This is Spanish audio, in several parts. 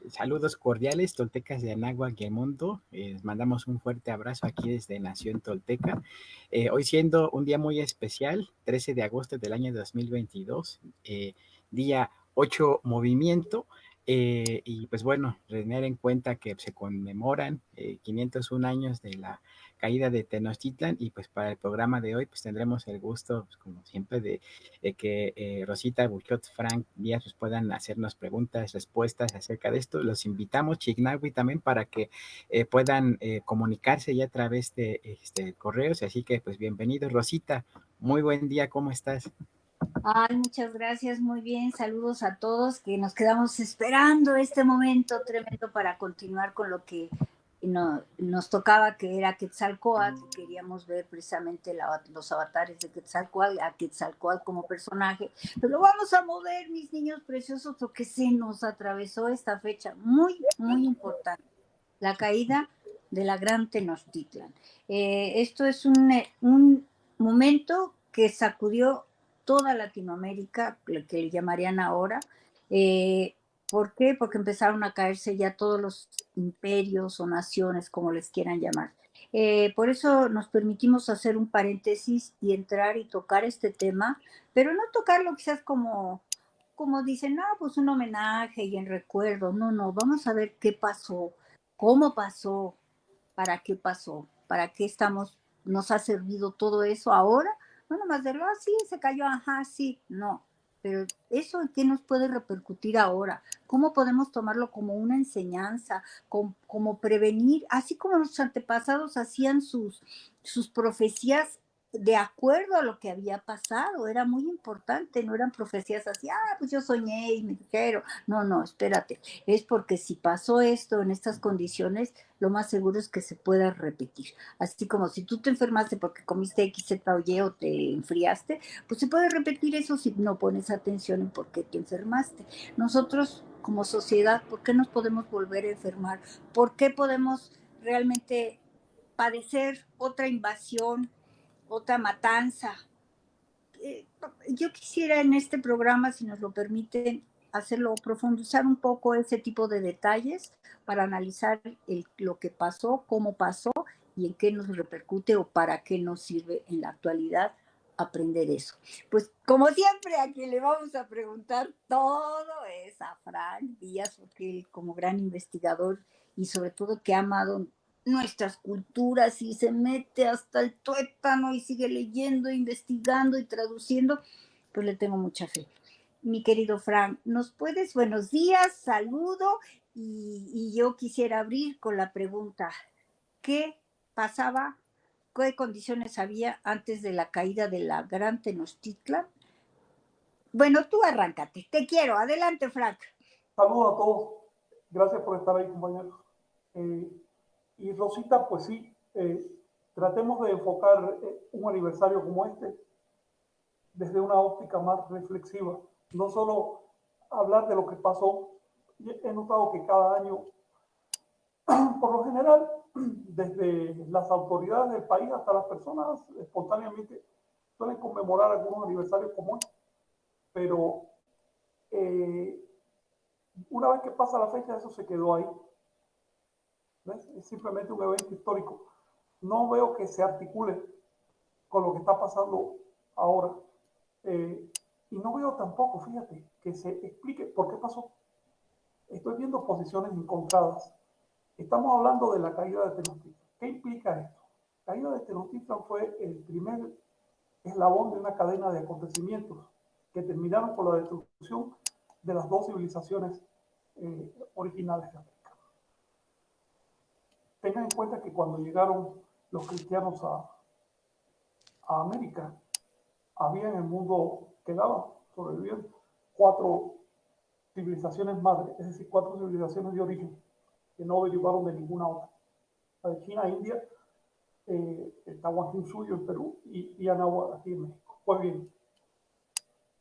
Saludos cordiales, toltecas de Anáhuac y el mundo. Les mandamos un fuerte abrazo aquí desde Nación Tolteca. Hoy siendo un día muy especial, 13 de agosto del año 2022, día 8 movimiento. Y pues bueno, tener en cuenta que se conmemoran 501 años de la caída de Tenochtitlan, y pues para el programa de hoy pues tendremos el gusto, pues, como siempre, de que Rosita Buchot, Frank Díaz pues puedan hacernos preguntas, respuestas acerca de esto. Los invitamos, Chignahui, también para que puedan comunicarse ya a través de correos. Así que pues bienvenido, Rosita. Muy buen día, ¿cómo estás? Ay, muchas gracias, muy bien. Saludos a todos que nos quedamos esperando este momento tremendo para continuar con lo que nos tocaba, que era Quetzalcóatl. Queríamos ver precisamente los avatares de Quetzalcóatl, a Quetzalcóatl como personaje. Pero lo vamos a mover, mis niños preciosos, porque se nos atravesó esta fecha muy, muy importante. La caída de la gran Tenochtitlan. Esto es un momento que sacudió toda Latinoamérica, lo que le llamarían ahora. ¿Por qué? Porque empezaron a caerse ya todos los imperios o naciones, como les quieran llamar. Por eso nos permitimos hacer un paréntesis y entrar y tocar este tema, pero no tocarlo quizás como dicen, no, pues un homenaje y en recuerdo. No, no, vamos a ver qué pasó, cómo pasó, para qué nos ha servido todo eso ahora. No nomás de sí, se cayó, ajá, sí, no. Pero eso, ¿qué nos puede repercutir ahora? ¿Cómo podemos tomarlo como una enseñanza, como prevenir, así como nuestros antepasados hacían sus profecías de acuerdo a lo que había pasado? Era muy importante, no eran profecías así, pues yo soñé y me dijeron. No, no, espérate, es porque si pasó esto en estas condiciones, lo más seguro es que se pueda repetir. Así como si tú te enfermaste porque comiste X, Z o Y o te enfriaste, pues se puede repetir eso si no pones atención en por qué te enfermaste. Nosotros como sociedad, ¿por qué nos podemos volver a enfermar? ¿Por qué podemos realmente padecer otra invasión, otra matanza? Yo quisiera en este programa, si nos lo permiten, hacerlo, profundizar un poco ese tipo de detalles para analizar lo que pasó, cómo pasó y en qué nos repercute o para qué nos sirve en la actualidad aprender eso. Pues como siempre, a quien le vamos a preguntar todo es a Frank Díaz, porque él como gran investigador y sobre todo que ha amado nuestras culturas y se mete hasta el tuétano y sigue leyendo, investigando y traduciendo, pues le tengo mucha fe. Mi querido Frank, ¿nos puedes? Buenos días, saludo, y yo quisiera abrir con la pregunta, ¿qué pasaba, qué condiciones había antes de la caída de la gran Tenochtitlan? Bueno, tú arráncate, te quiero, adelante, Frank. Saludos a todos, gracias por estar ahí, compañeros. Y Rosita, pues sí, tratemos de enfocar un aniversario como este desde una óptica más reflexiva, no solo hablar de lo que pasó. He notado que cada año, por lo general, desde las autoridades del país hasta las personas espontáneamente suelen conmemorar algunos aniversarios como este, pero eh, una vez que pasa la fecha, eso se quedó ahí. ¿Ves? Es simplemente un evento histórico. No veo que se articule con lo que está pasando ahora. Y no veo tampoco, fíjate, que se explique por qué pasó. Estoy viendo posiciones encontradas. Estamos hablando de la caída de Tenochtitlan. ¿Qué implica esto? La caída de Tenochtitlan fue el primer eslabón de una cadena de acontecimientos que terminaron con la destrucción de las dos civilizaciones originales de América. Tengan en cuenta que cuando llegaron los cristianos a América, había en el mundo que daba, sobrevivían 4 civilizaciones madres, es decir, 4 civilizaciones de origen, que no derivaron de ninguna otra. La de China, India, el Tahuantinsuyo en Perú y Anáhuac aquí en México. Pues bien,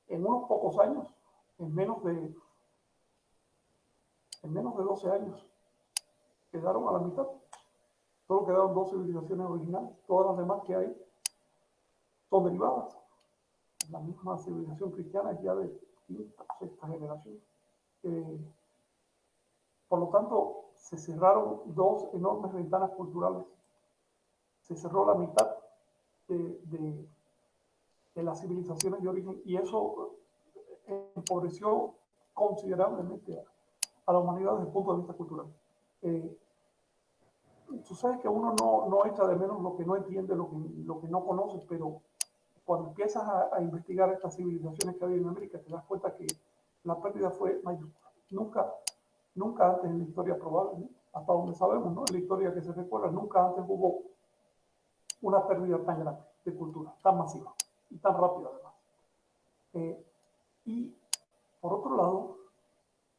en unos pocos años, en menos de 12 años, quedaron a la mitad. Solo quedaron 2 civilizaciones originales. Todas las demás que hay son derivadas. La misma civilización cristiana es ya de quinta o sexta generación. Por lo tanto, se cerraron dos enormes ventanas culturales. Se cerró la mitad de las civilizaciones de origen y eso empobreció considerablemente a la humanidad desde el punto de vista cultural. Tú sabes que uno no echa de menos lo que no entiende, lo que no conoce, pero cuando empiezas a investigar estas civilizaciones que hay en América, te das cuenta que la pérdida fue mayúscula. Nunca antes en la historia probable, ¿no? Hasta donde sabemos, ¿no? En la historia que se recuerda, nunca antes hubo una pérdida tan grande de cultura, tan masiva y tan rápida además. Y por otro lado,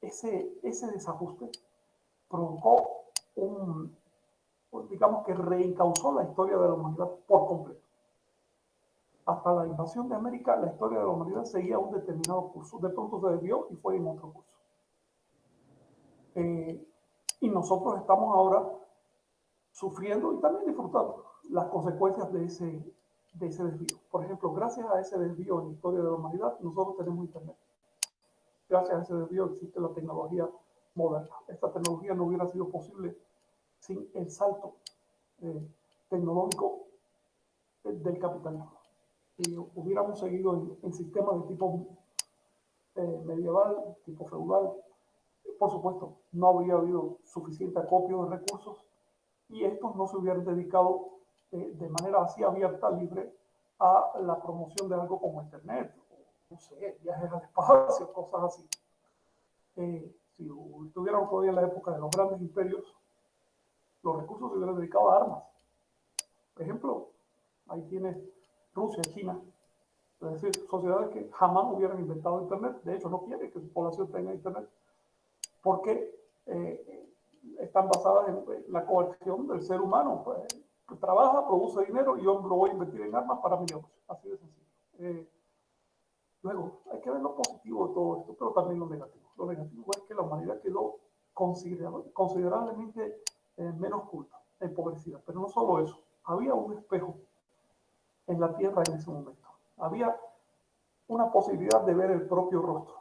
ese desajuste provocó digamos que reencauzó la historia de la humanidad por completo. Hasta la invasión de América, la historia de la humanidad seguía un determinado curso. De pronto se desvió y fue en otro curso. Y nosotros estamos ahora sufriendo y también disfrutando las consecuencias de ese desvío. Por ejemplo, gracias a ese desvío en la historia de la humanidad, nosotros tenemos Internet. Gracias a ese desvío existe la tecnología moderna. Esta tecnología no hubiera sido posible sin el salto tecnológico del capitalismo. Si hubiéramos seguido en sistemas de tipo medieval, tipo feudal, por supuesto, no habría habido suficiente acopio de recursos y estos no se hubieran dedicado de manera así abierta, libre, a la promoción de algo como Internet, no sé, viajes al espacio, cosas así. Si estuviéramos todavía en la época de los grandes imperios, los recursos se hubieran dedicado a armas. Por ejemplo, ahí tienes Rusia, China, es decir, sociedades que jamás hubieran inventado Internet, de hecho no quieren que su población tenga Internet, porque están basadas en la coerción del ser humano. Pues, trabaja, produce dinero y yo lo voy a invertir en armas para mi negocio, así de sencillo. Luego, hay que ver lo positivo de todo esto, pero también lo negativo. Lo negativo es que la humanidad quedó considerablemente menos culta, empobrecida. Pero no solo eso, había un espejo en la Tierra en ese momento. Había una posibilidad de ver el propio rostro.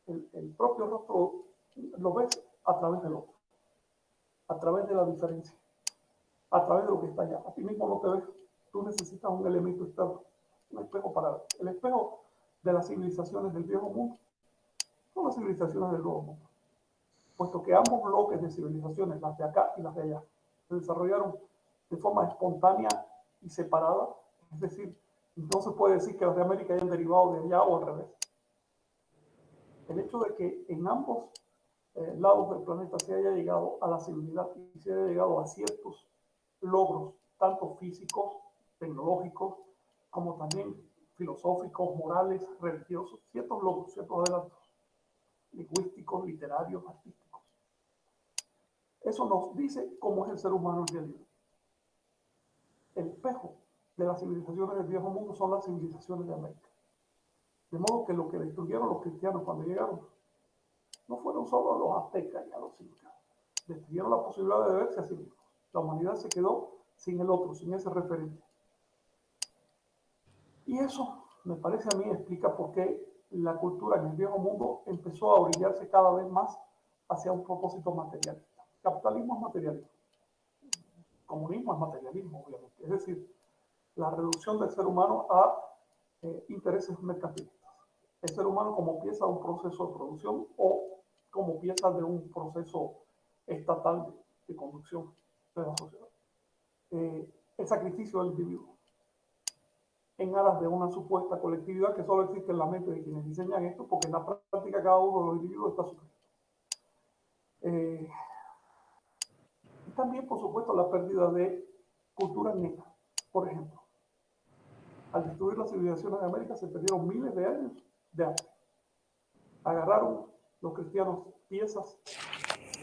El propio rostro lo ves a través del otro, a través de la diferencia, a través de lo que está allá. A ti mismo no te ves. Tú necesitas un elemento externo, un espejo para ver. El espejo de las civilizaciones del viejo mundo son las civilizaciones del nuevo mundo, puesto que ambos bloques de civilizaciones, las de acá y las de allá, se desarrollaron de forma espontánea y separada. Es decir, no se puede decir que las de América hayan derivado de allá o al revés. El hecho de que en ambos lados del planeta se haya llegado a la civilidad y se haya llegado a ciertos logros, tanto físicos, tecnológicos, como también filosóficos, morales, religiosos, ciertos logros, ciertos adelantos, lingüísticos, literarios, artísticos. Eso nos dice cómo es el ser humano en realidad. El espejo de las civilizaciones del viejo mundo son las civilizaciones de América. De modo que lo que destruyeron los cristianos cuando llegaron no fueron solo a los aztecas y a los incas. Destruyeron la posibilidad de verse a sí mismos. La humanidad se quedó sin el otro, sin ese referente. Y eso, me parece a mí, explica por qué la cultura en el viejo mundo empezó a orillarse cada vez más hacia un propósito materialista. Capitalismo es materialismo. Comunismo es materialismo, obviamente. Es decir, la reducción del ser humano a intereses mercantilistas. El ser humano como pieza de un proceso de producción o como pieza de un proceso estatal de conducción de la sociedad. El sacrificio del individuo en aras de una supuesta colectividad que solo existe en la mente de quienes diseñan esto, porque en la práctica cada uno de los individuos está sufriendo. Y también, por supuesto, la pérdida de cultura negra, por ejemplo. Al destruir las civilizaciones de América se perdieron miles de años de arte. Agarraron los cristianos piezas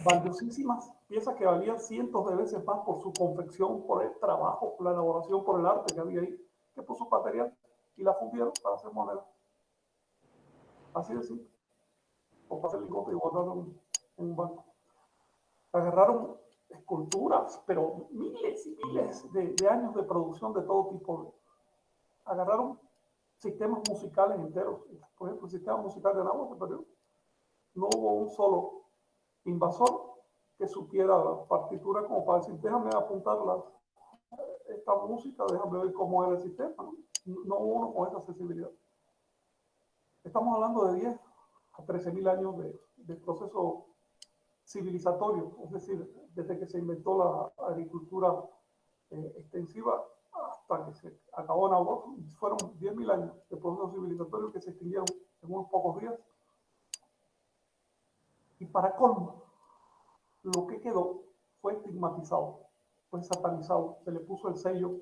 valiosísimas, piezas que valían cientos de veces más por su confección, por el trabajo, por la elaboración, por el arte que había ahí, que por su material, y la fundieron para hacer moneda. Así de simple. O para hacer lingote y guardarlo en un banco. Agarraron esculturas, pero miles y miles de años de producción de todo tipo. Agarraron sistemas musicales enteros. Por ejemplo, el sistema musical de Náhuatl se perdió. No hubo un solo invasor que supiera partitura como para decir, déjame apuntar esta música, déjame ver cómo era el sistema, ¿no? No uno con esa accesibilidad. Estamos hablando de 10 a 13.000 años de proceso civilizatorio, es decir, desde que se inventó la agricultura extensiva hasta que se acabó en Agua, fueron 10.000 años de proceso civilizatorio que se extinguieron en unos pocos días. Y para colmo, lo que quedó fue estigmatizado, fue satanizado, se le puso el sello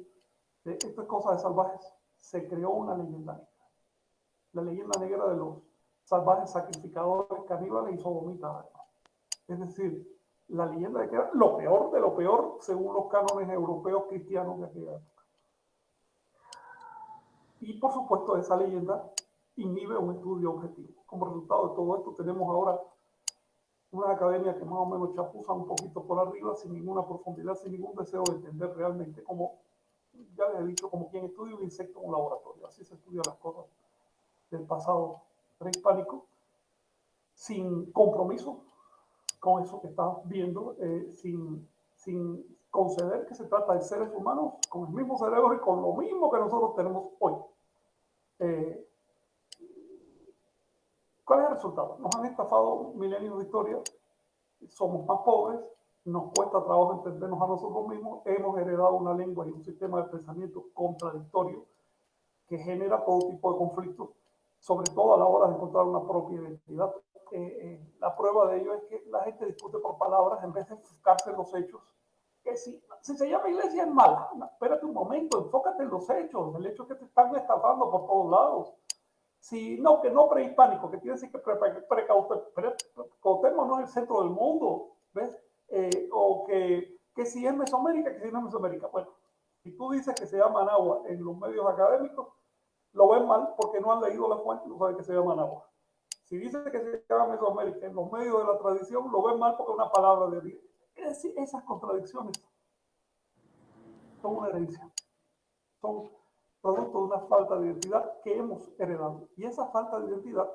de estas cosas de salvajes, se creó una leyenda negra. La leyenda negra de los salvajes sacrificadores, caníbales y sodomitas. Es decir, la leyenda de que era lo peor de lo peor según los cánones europeos cristianos de aquella época. Y por supuesto esa leyenda inhibe un estudio objetivo. Como resultado de todo esto tenemos ahora una academia que más o menos chapuza un poquito por arriba, sin ninguna profundidad, sin ningún deseo de entender realmente, como ya les he dicho, como quien estudia un insecto en un laboratorio. Así se estudian las cosas del pasado prehispánico, sin compromiso con eso que estás viendo, sin conceder que se trata de seres humanos con el mismo cerebro y con lo mismo que nosotros tenemos hoy. ¿Cuál es el resultado? Nos han estafado milenios de historia, somos más pobres, nos cuesta trabajo entendernos a nosotros mismos, hemos heredado una lengua y un sistema de pensamiento contradictorio que genera todo tipo de conflictos, sobre todo a la hora de encontrar una propia identidad. La prueba de ello es que la gente discute por palabras en vez de enfocarse en los hechos. Que si se llama iglesia es mala, no, espérate un momento, enfócate en los hechos, el hecho es que te están estafando por todos lados. Si no, que no prehispánico, que tiene que Cuauhtémoc no es el centro del mundo, ¿ves? O que si es Mesoamérica, que si no es Mesoamérica. Bueno, si tú dices que se llama Managua en los medios académicos, lo ven mal porque no han leído la fuente, no saben que se llama Managua. Si dice que se llama Mesoamérica en los medios de la tradición, lo ven mal porque es una palabra de Dios. Es decir, esas contradicciones son una herencia, son producto de una falta de identidad que hemos heredado. Y esa falta de identidad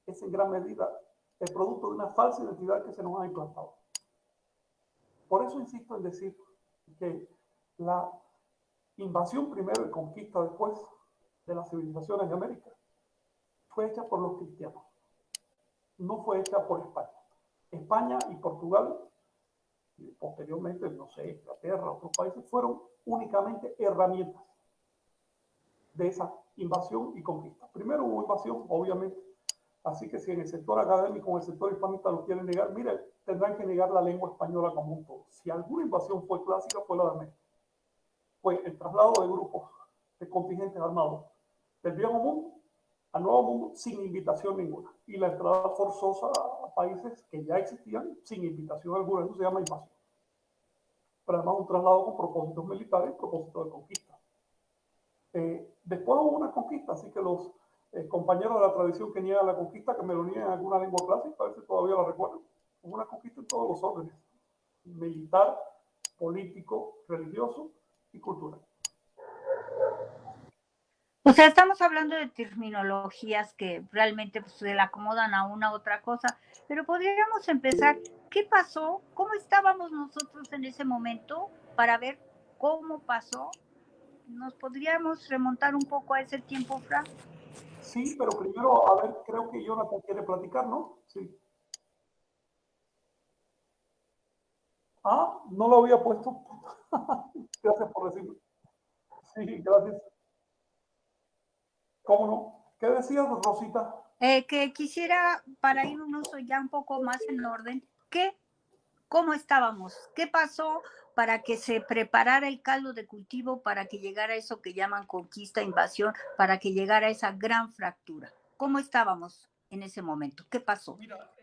es en gran medida el producto de una falsa identidad que se nos ha implantado. Por eso insisto en decir que la invasión primero y conquista después de las civilizaciones de América fue hecha por los cristianos, no fue hecha por España. España y Portugal, y posteriormente, no sé, Inglaterra, otros países, fueron únicamente herramientas de esa invasión y conquista. Primero hubo invasión, obviamente, así que si en el sector académico o en el sector hispanista lo quieren negar, mire, tendrán que negar la lengua española como un todo. Si alguna invasión fue clásica, fue la de América. Fue el traslado de grupos de contingentes armados del viejo mundo al nuevo mundo sin invitación ninguna. Y la entrada forzosa a países que ya existían sin invitación alguna, eso se llama invasión. Pero además un traslado con propósitos militares y propósitos de conquista. Después hubo una conquista, así que los compañeros de la tradición que niegan la conquista, que me lo niegan en alguna lengua clásica, a veces todavía la recuerdan. Hubo una conquista en todos los órdenes, militar, político, religioso y cultural. O sea, estamos hablando de terminologías que realmente pues, se le acomodan a una u otra cosa, pero podríamos empezar, ¿qué pasó? ¿Cómo estábamos nosotros en ese momento para ver cómo pasó? ¿Nos podríamos remontar un poco a ese tiempo, Frank? Sí, pero primero, a ver, creo que Jonathan quiere platicar, ¿no? Sí. Ah, no lo había puesto. Gracias por decirlo. Sí, gracias. ¿Cómo no? ¿Qué decías, Rosita? Que quisiera, para irnos ya un poco más en orden, ¿cómo estábamos? ¿Qué pasó para que se preparara el caldo de cultivo para que llegara eso que llaman conquista, invasión, para que llegara esa gran fractura? ¿Cómo estábamos en ese momento? ¿Qué pasó? Mira,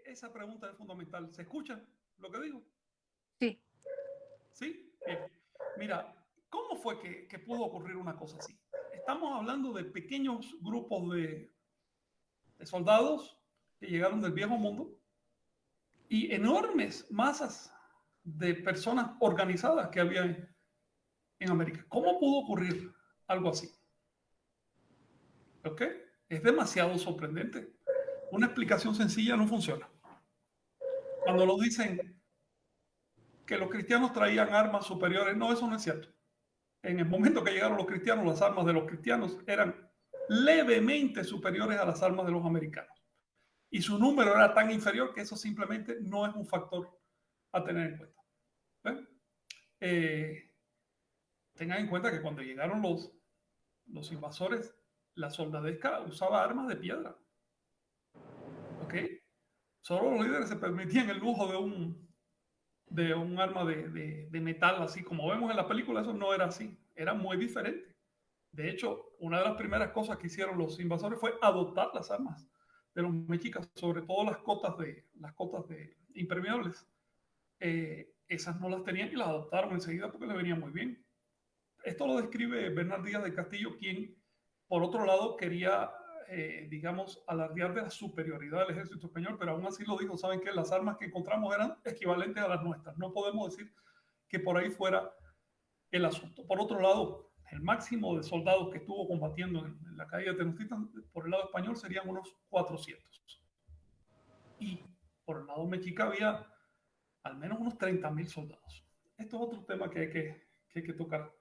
esa pregunta es fundamental. ¿Se escucha lo que digo? Sí. ¿Sí? Bien. Mira, ¿cómo fue que pudo ocurrir una cosa así? Estamos hablando de pequeños grupos de soldados que llegaron del viejo mundo y enormes masas de personas organizadas que había en América. ¿Cómo pudo ocurrir algo así? ¿Ok? Es demasiado sorprendente. Una explicación sencilla no funciona. Cuando nos dicen que los cristianos traían armas superiores, no, eso no es cierto. En el momento que llegaron los cristianos, las armas de los cristianos eran levemente superiores a las armas de los americanos. Y su número era tan inferior que eso simplemente no es un factor a tener en cuenta. Tengan en cuenta que cuando llegaron los invasores, la soldadesca usaba armas de piedra. ¿Ok? Solo los líderes se permitían el lujo de un arma de metal, así como vemos en la película. Eso no era así, era muy diferente. De hecho, una de las primeras cosas que hicieron los invasores fue adoptar las armas de los mexicas, sobre todo las cotas de impermeables. Esas no las tenían y las adoptaron enseguida porque les venía muy bien. Esto lo describe Bernal Díaz del Castillo, quien, por otro lado, quería, digamos, alardear de la superioridad del ejército español, pero aún así lo dijo. Saben que las armas que encontramos eran equivalentes a las nuestras. No podemos decir que por ahí fuera el asunto. Por otro lado, el máximo de soldados que estuvo combatiendo en la caída de Tenochtitlan por el lado español serían unos 400. Y por el lado mexica había al menos unos 30.000 soldados. Esto es otro tema que hay que tocar.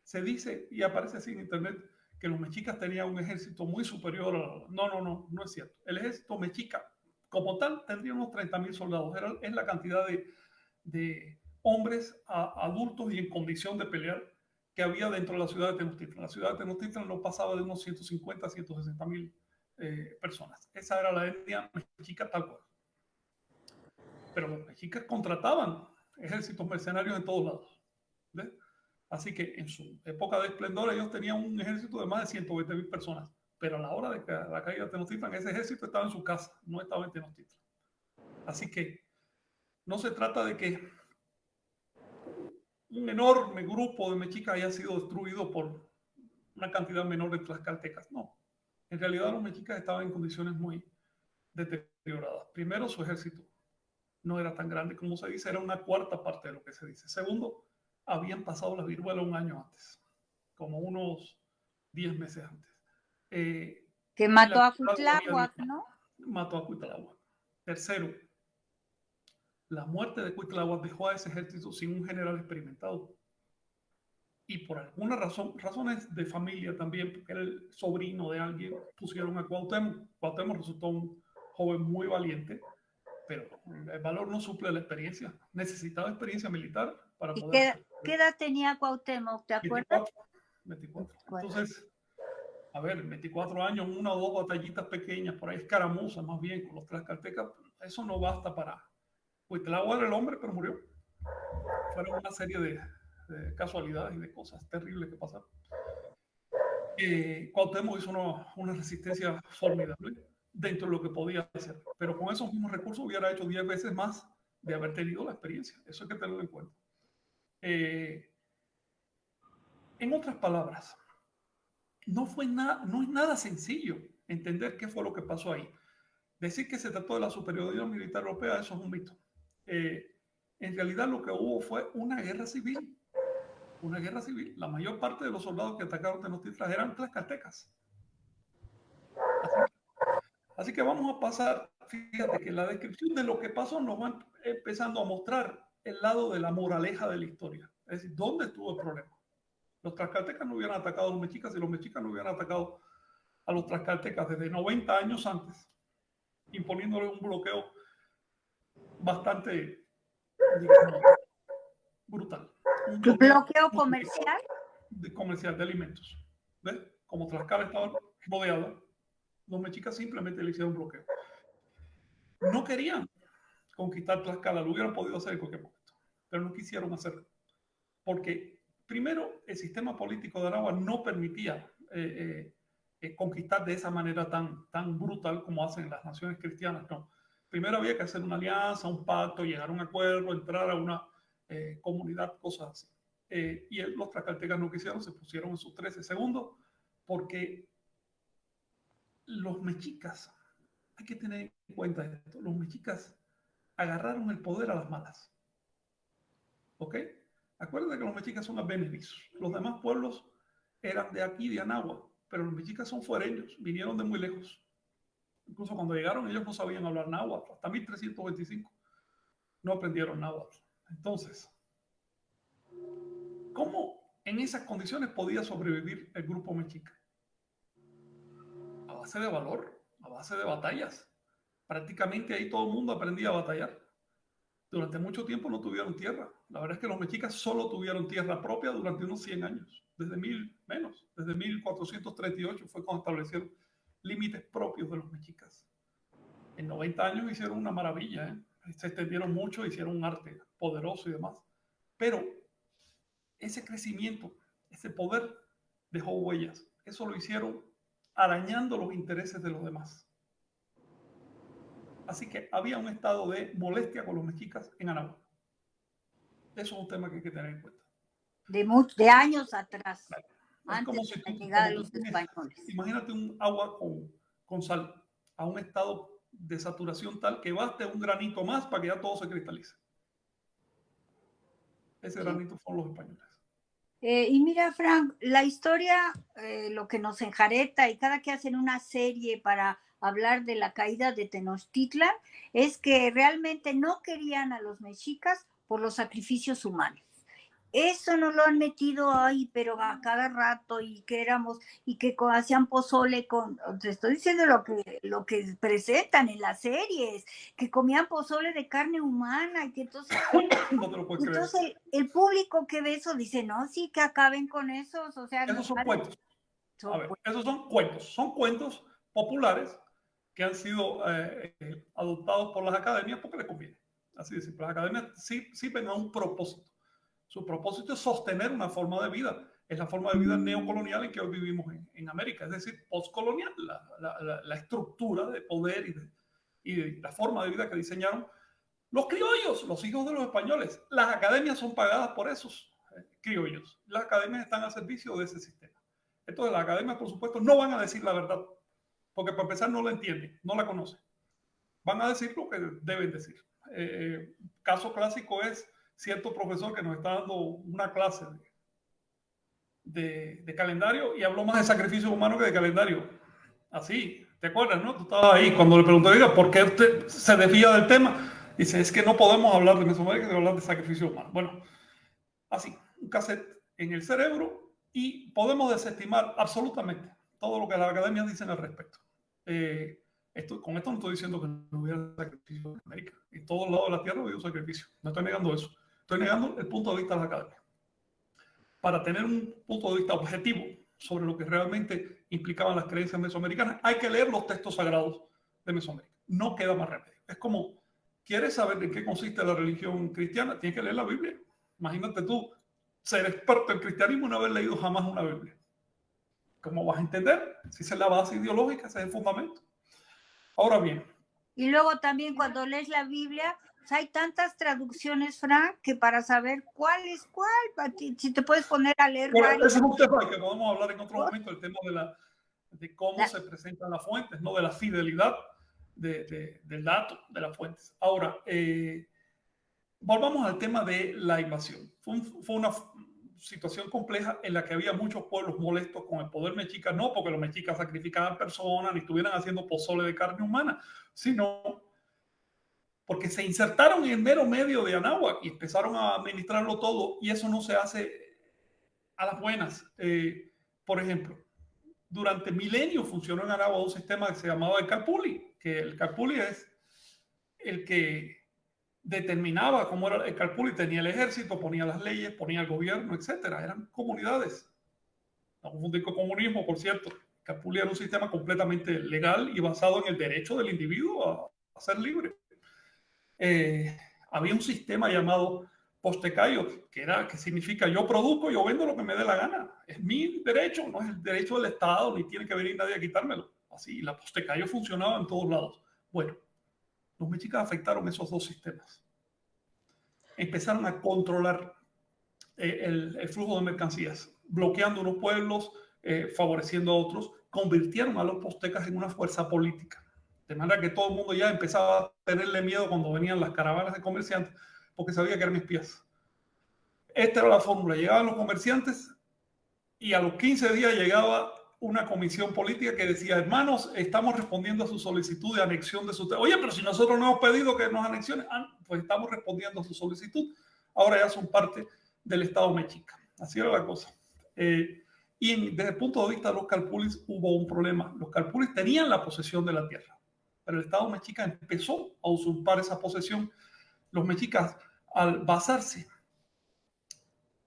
Se dice, y aparece así en internet, que los mexicas tenían un ejército muy superior a... No es cierto. El ejército mexica, como tal, tendría unos 30.000 soldados. Es la cantidad de hombres adultos y en condición de pelear que había dentro de la ciudad de Tenochtitlan. La ciudad de Tenochtitlan no pasaba de unos 150 a 160.000 personas. Esa era la etnia mexica tal cual. Pero los mexicas contrataban ejércitos mercenarios en todos lados. ¿Ves? Así que en su época de esplendor ellos tenían un ejército de más de 120.000 personas. Pero a la hora de la caída de Tenochtitlan, ese ejército estaba en su casa, no estaba en Tenochtitlan. Así que no se trata de que un enorme grupo de mexicas haya sido destruido por una cantidad menor de tlaxcaltecas. No. En realidad los mexicas estaban en condiciones muy deterioradas. Primero, su ejército no era tan grande como se dice, era una cuarta parte de lo que se dice. Segundo, habían pasado la viruela un año antes, como unos 10 meses antes. Que mató a Cuitláhuac, ¿no? Mató a Cuitláhuac. Tercero, la muerte de Cuitláhuac dejó a ese ejército sin un general experimentado. Y por alguna razón, razones de familia también, porque era el sobrino de alguien, pusieron a Cuauhtémoc. Cuauhtémoc resultó un joven muy valiente, pero el valor no suple la experiencia. Necesitaba experiencia militar para poder... ¿Qué edad tenía Cuauhtémoc? ¿Te acuerdas? 24. Entonces, a ver, 24 años, una o dos batallitas pequeñas, por ahí escaramuzas más bien con los tlaxcaltecas, eso no basta para... Cuitláhuac era el hombre, pero murió. Fueron una serie de casualidades y de cosas terribles que pasaron. Cuauhtémoc hizo una resistencia formidable dentro de lo que podía hacer, pero con esos mismos recursos hubiera hecho 10 veces más de haber tenido la experiencia. Eso hay que tenerlo en cuenta. En otras palabras, no es nada sencillo entender qué fue lo que pasó ahí. Decir que se trató de la superioridad militar europea, eso es un mito. En realidad lo que hubo fue una guerra civil. Una guerra civil. La mayor parte de los soldados que atacaron Tenochtitlan eran tlaxcaltecas. Así que vamos a pasar, fíjate que la descripción de lo que pasó nos va empezando a mostrar el lado de la moraleja de la historia. Es decir, ¿dónde estuvo el problema? Los tlaxcaltecas no hubieran atacado a los mexicas y los mexicas no hubieran atacado a los tlaxcaltecas desde 90 años antes, imponiéndole un bloqueo bastante, digamos, brutal. Un bloqueo comercial. Comercial de alimentos. ¿Ves? Como Tlaxcala estaba rodeada, los mexicas simplemente le hicieron bloqueo. No querían conquistar Tlaxcala, lo hubieran podido hacer en cualquier momento, pero no quisieron hacerlo. Porque, primero, el sistema político de Anáhuac no permitía conquistar de esa manera tan brutal como hacen las naciones cristianas. No. Primero había que hacer una alianza, un pacto, llegar a un acuerdo, entrar a una comunidad, cosas así. Y los tlaxcaltecas no quisieron, se pusieron en sus 13. Segundo, porque los mexicas, hay que tener en cuenta esto, los mexicas agarraron el poder a las malas. ¿Ok? Acuérdense que los mexicas son advenedizos. Los demás pueblos eran de aquí, de Anáhuac, pero los mexicas son fuereños, vinieron de muy lejos. Incluso cuando llegaron ellos no sabían hablar náhuatl, hasta 1325. no aprendieron nada. Entonces, ¿cómo en esas condiciones podía sobrevivir el grupo mexica? A base de valor, a base de batallas. Prácticamente ahí todo el mundo aprendía a batallar. Durante mucho tiempo no tuvieron tierra. La verdad es que los mexicas solo tuvieron tierra propia durante unos 100 años. Desde 1438 fue cuando establecieron límites propios de los mexicas. En 90 años hicieron una maravilla, ¿eh? Se extendieron mucho, hicieron un arte poderoso y demás. Pero ese crecimiento, ese poder dejó huellas. Eso lo hicieron arañando los intereses de los demás. Así que había un estado de molestia con los mexicas en Anáhuac. Eso es un tema que hay que tener en cuenta. De años atrás, Claro. antes de la llegada de los españoles. Imagínate un agua con sal a un estado de saturación tal que baste un granito más para que ya todo se cristalice. Ese granito fueron los españoles. Y mira, Frank, la historia, lo que nos enjareta y cada que hacen una serie para hablar de la caída de Tenochtitlan, es que realmente no querían a los mexicas por los sacrificios humanos. Eso nos lo han metido ahí, pero a cada rato, y que éramos, y que hacían pozole con, te estoy diciendo lo que presentan en las series, que comían pozole de carne humana, y que entonces, no te lo puedes entonces el público que ve eso dice, no, sí, que acaben con esos, o sea, esos son cuentos. A ver, esos son cuentos populares que han sido adoptados por las academias porque les conviene. Así de simple. Las academias sí sirven a un propósito. Su propósito es sostener una forma de vida. Es la forma de vida neocolonial en que hoy vivimos en América, es decir, postcolonial, la estructura de poder y la forma de vida que diseñaron los criollos, los hijos de los españoles. Las academias son pagadas por esos criollos. Las academias están al servicio de ese sistema. Entonces, las academias, por supuesto, no van a decir la verdad, porque para empezar no la entienden, no la conocen. Van a decir lo que deben decir. Caso clásico es cierto profesor que nos está dando una clase de calendario y habló más de sacrificio humano que de calendario. Así, ¿te acuerdas, no? Tú estabas ahí cuando le pregunté, ¿por qué usted se desvía del tema? Dice, es que no podemos hablar de Mesoamérica sin hablar de sacrificio humano. Bueno, así, un cassette en el cerebro y podemos desestimar absolutamente todo lo que las academias dicen al respecto. Con esto no estoy diciendo que no hubiera sacrificio en América. En todos lados de la tierra hubo sacrificio. No estoy negando eso. Estoy negando el punto de vista de las academias. Para tener un punto de vista objetivo sobre lo que realmente implicaban las creencias mesoamericanas, hay que leer los textos sagrados de Mesoamérica. No queda más remedio. Es como, ¿quieres saber en qué consiste la religión cristiana? Tienes que leer la Biblia. Imagínate tú ser experto en cristianismo y no haber leído jamás una Biblia. ¿Cómo vas a entender? Si esa es la base ideológica, ese es el fundamento. Ahora bien. Y luego también cuando lees la Biblia, hay tantas traducciones, Frank, que para saber cuál es cuál, si te puedes poner a leer varios. Ese es un tema que podemos hablar en otro momento, el tema de cómo se presentan las fuentes, no de la fidelidad del dato de las fuentes. Ahora, volvamos al tema de la invasión. Fue una situación compleja en la que había muchos pueblos molestos con el poder mexica, no porque los mexicas sacrificaban personas ni estuvieran haciendo pozole de carne humana, sino porque se insertaron en el mero medio de Anáhuac y empezaron a administrarlo todo, y eso no se hace a las buenas. Por ejemplo, durante milenios funcionó en Anáhuac un sistema que se llamaba el Calpulli, que el Calpulli es el que determinaba cómo era el Calpulli, tenía el ejército, ponía las leyes, ponía el gobierno, etcétera. Eran comunidades. No confundir con comunismo, por cierto. El Calpulli era un sistema completamente legal y basado en el derecho del individuo a ser libre. Había un sistema llamado postecayo, que significa yo produzco, yo vendo lo que me dé la gana. Es mi derecho, no es el derecho del Estado, ni tiene que venir nadie a quitármelo. Así, la postecayo funcionaba en todos lados. Bueno, los mexicas afectaron esos dos sistemas. Empezaron a controlar el flujo de mercancías, bloqueando unos pueblos, favoreciendo a otros, convirtieron a los postecas en una fuerza política. De manera que todo el mundo ya empezaba a tenerle miedo cuando venían las caravanas de comerciantes, porque sabía que eran espías. Esta era la fórmula. Llegaban los comerciantes y a los 15 días llegaba una comisión política que decía, hermanos, estamos respondiendo a su solicitud de anexión de su territorio. Oye, pero si nosotros no hemos pedido que nos anexionen, pues estamos respondiendo a su solicitud. Ahora ya son parte del Estado mexica. Así era la cosa. Y desde el punto de vista de los calpulis hubo un problema. Los calpulis tenían la posesión de la tierra, pero el Estado mexica empezó a usurpar esa posesión. Los mexicas, al basarse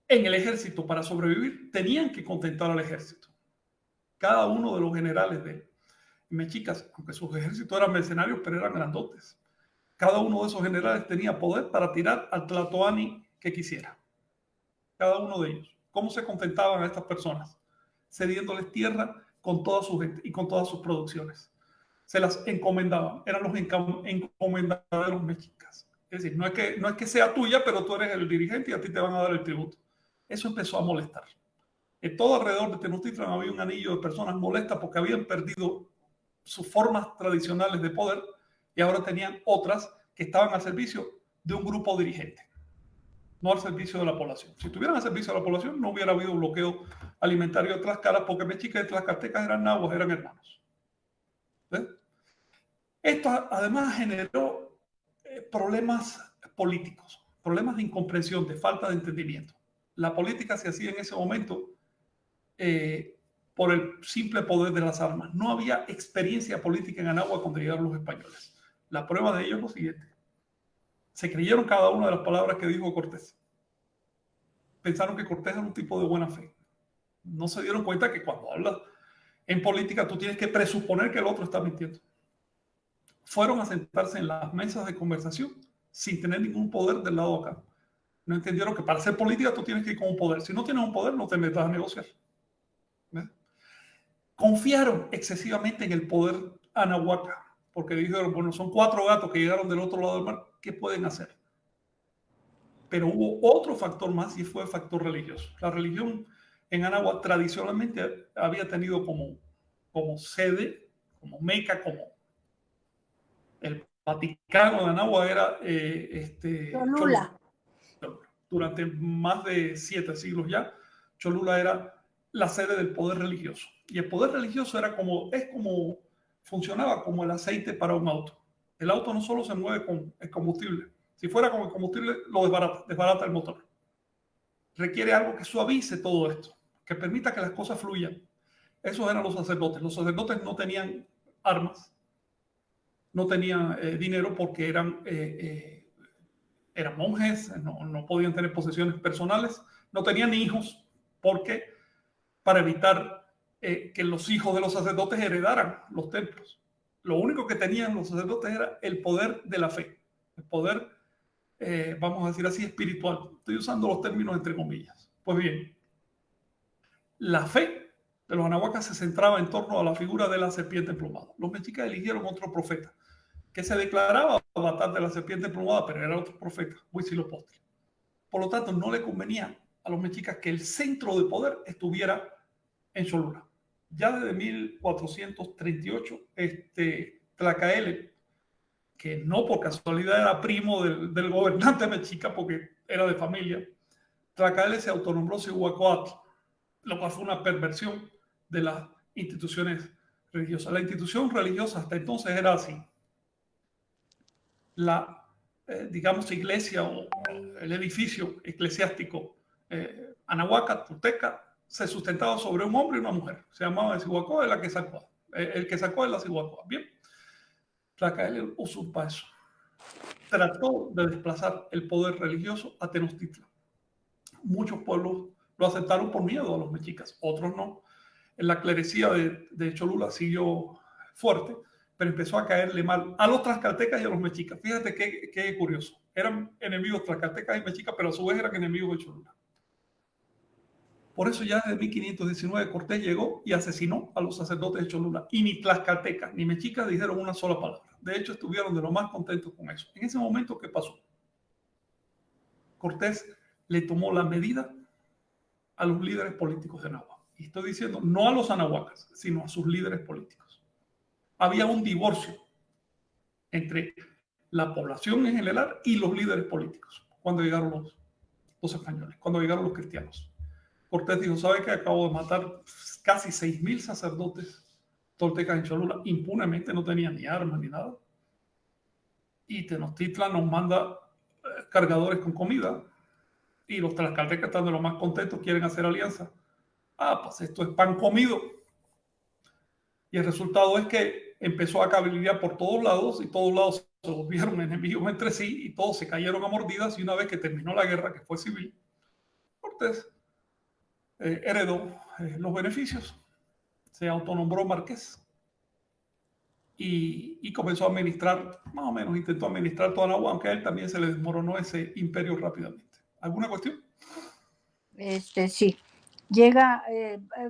en el ejército para sobrevivir, tenían que contentar al ejército. Cada uno de los generales de mexicas, aunque sus ejércitos eran mercenarios, pero eran grandotes, cada uno de esos generales tenía poder para tirar al tlatoani que quisiera. Cada uno de ellos. ¿Cómo se contentaban a estas personas? Cediéndoles tierra con toda su gente y con todas sus producciones. Se las encomendaban. Eran los encomendaderos mexicas. Es decir, no es que sea tuya, pero tú eres el dirigente y a ti te van a dar el tributo. Eso empezó a molestar. En todo alrededor de Tenochtitlan había un anillo de personas molestas porque habían perdido sus formas tradicionales de poder y ahora tenían otras que estaban al servicio de un grupo dirigente, no al servicio de la población. Si estuvieran al servicio de la población, no hubiera habido bloqueo alimentario de Tlaxcala porque mexicas y tlaxcaltecas eran nahuas, eran hermanos. ¿Ves? Esto además generó problemas políticos, problemas de incomprensión, de falta de entendimiento. La política se hacía en ese momento por el simple poder de las armas. No había experiencia política en Anáhuac cuando llegaron los españoles. La prueba de ello es lo siguiente. Se creyeron cada una de las palabras que dijo Cortés. Pensaron que Cortés era un tipo de buena fe. No se dieron cuenta que cuando hablas en política tú tienes que presuponer que el otro está mintiendo. Fueron a sentarse en las mesas de conversación sin tener ningún poder del lado de acá. No entendieron que para hacer política tú tienes que ir con un poder. Si no tienes un poder, no te metas a negociar. ¿Ves? Confiaron excesivamente en el poder anahuaca, porque dijeron, bueno, son 4 gatos que llegaron del otro lado del mar, ¿qué pueden hacer? Pero hubo otro factor más y fue el factor religioso. La religión en Anáhuac tradicionalmente había tenido como sede, como meca, como el Vaticano de Anáhuac era Cholula. Durante más de 7 siglos ya, Cholula era la sede del poder religioso. Y el poder religioso funcionaba como el aceite para un auto. El auto no solo se mueve con el combustible. Si fuera con el combustible, lo desbarata el motor. Requiere algo que suavice todo esto, que permita que las cosas fluyan. Esos eran los sacerdotes. Los sacerdotes no tenían armas, no tenían dinero porque eran monjes, no podían tener posesiones personales, no tenían hijos porque para evitar que los hijos de los sacerdotes heredaran los templos. Lo único que tenían los sacerdotes era el poder de la fe, el poder, vamos a decir así, espiritual. Estoy usando los términos entre comillas. Pues bien, la fe de los anahuacas se centraba en torno a la figura de la serpiente emplumada. Los mexicas eligieron otro profeta que se declaraba avatar de la serpiente emplumada, pero era otro profeta, Huitzilopochtli. Por lo tanto, no le convenía a los mexicas que el centro de poder estuviera en Cholula. Ya desde 1438, Tlacaele, que no por casualidad era primo del gobernante mexica, porque era de familia, Tlacaele se autonombró Cihuacóatl, lo cual fue una perversión de las instituciones religiosas. La institución religiosa hasta entonces era así. La, digamos, iglesia o el edificio eclesiástico anahuaca, tolteca, se sustentaba sobre un hombre y una mujer. Se llamaba Cihuacó, el que sacó. El que sacó es la Cihuacó. Bien. Tlacaele usurpa eso. Trató de desplazar el poder religioso a Tenochtitlan. Muchos pueblos lo aceptaron por miedo a los mexicas, otros no. En la clerecía de Cholula siguió fuerte, pero empezó a caerle mal a los tlaxcaltecas y a los mexicas. Fíjate qué curioso. Eran enemigos tlaxcaltecas y mexicas, pero a su vez eran enemigos de Cholula. Por eso ya desde 1519 Cortés llegó y asesinó a los sacerdotes de Cholula. Y ni tlaxcaltecas ni mexicas dijeron una sola palabra. De hecho, estuvieron de lo más contentos con eso. En ese momento, ¿qué pasó? Cortés le tomó la medida a los líderes políticos de Anáhuac. Y estoy diciendo no a los anahuacas, sino a sus líderes políticos. Había un divorcio entre la población en general y los líderes políticos cuando llegaron los españoles, cuando llegaron los cristianos. Cortés dijo, ¿sabe qué? Acabo de matar casi 6,000 sacerdotes toltecas en Cholula, impunemente, no tenían ni armas ni nada. Y Tenochtitlan nos manda cargadores con comida y los tlaxcaltecas están de lo más contentos, quieren hacer alianza. Ah, pues esto es pan comido. Y el resultado es que empezó a cabalgar por todos lados y todos lados se volvieron enemigos entre sí y todos se cayeron a mordidas, y una vez que terminó la guerra, que fue civil, Cortés heredó los beneficios, se autonombró marqués y comenzó a administrar, más o menos intentó administrar toda la agua, aunque a él también se le desmoronó ese imperio rápidamente. ¿Alguna cuestión? Sí. Llega,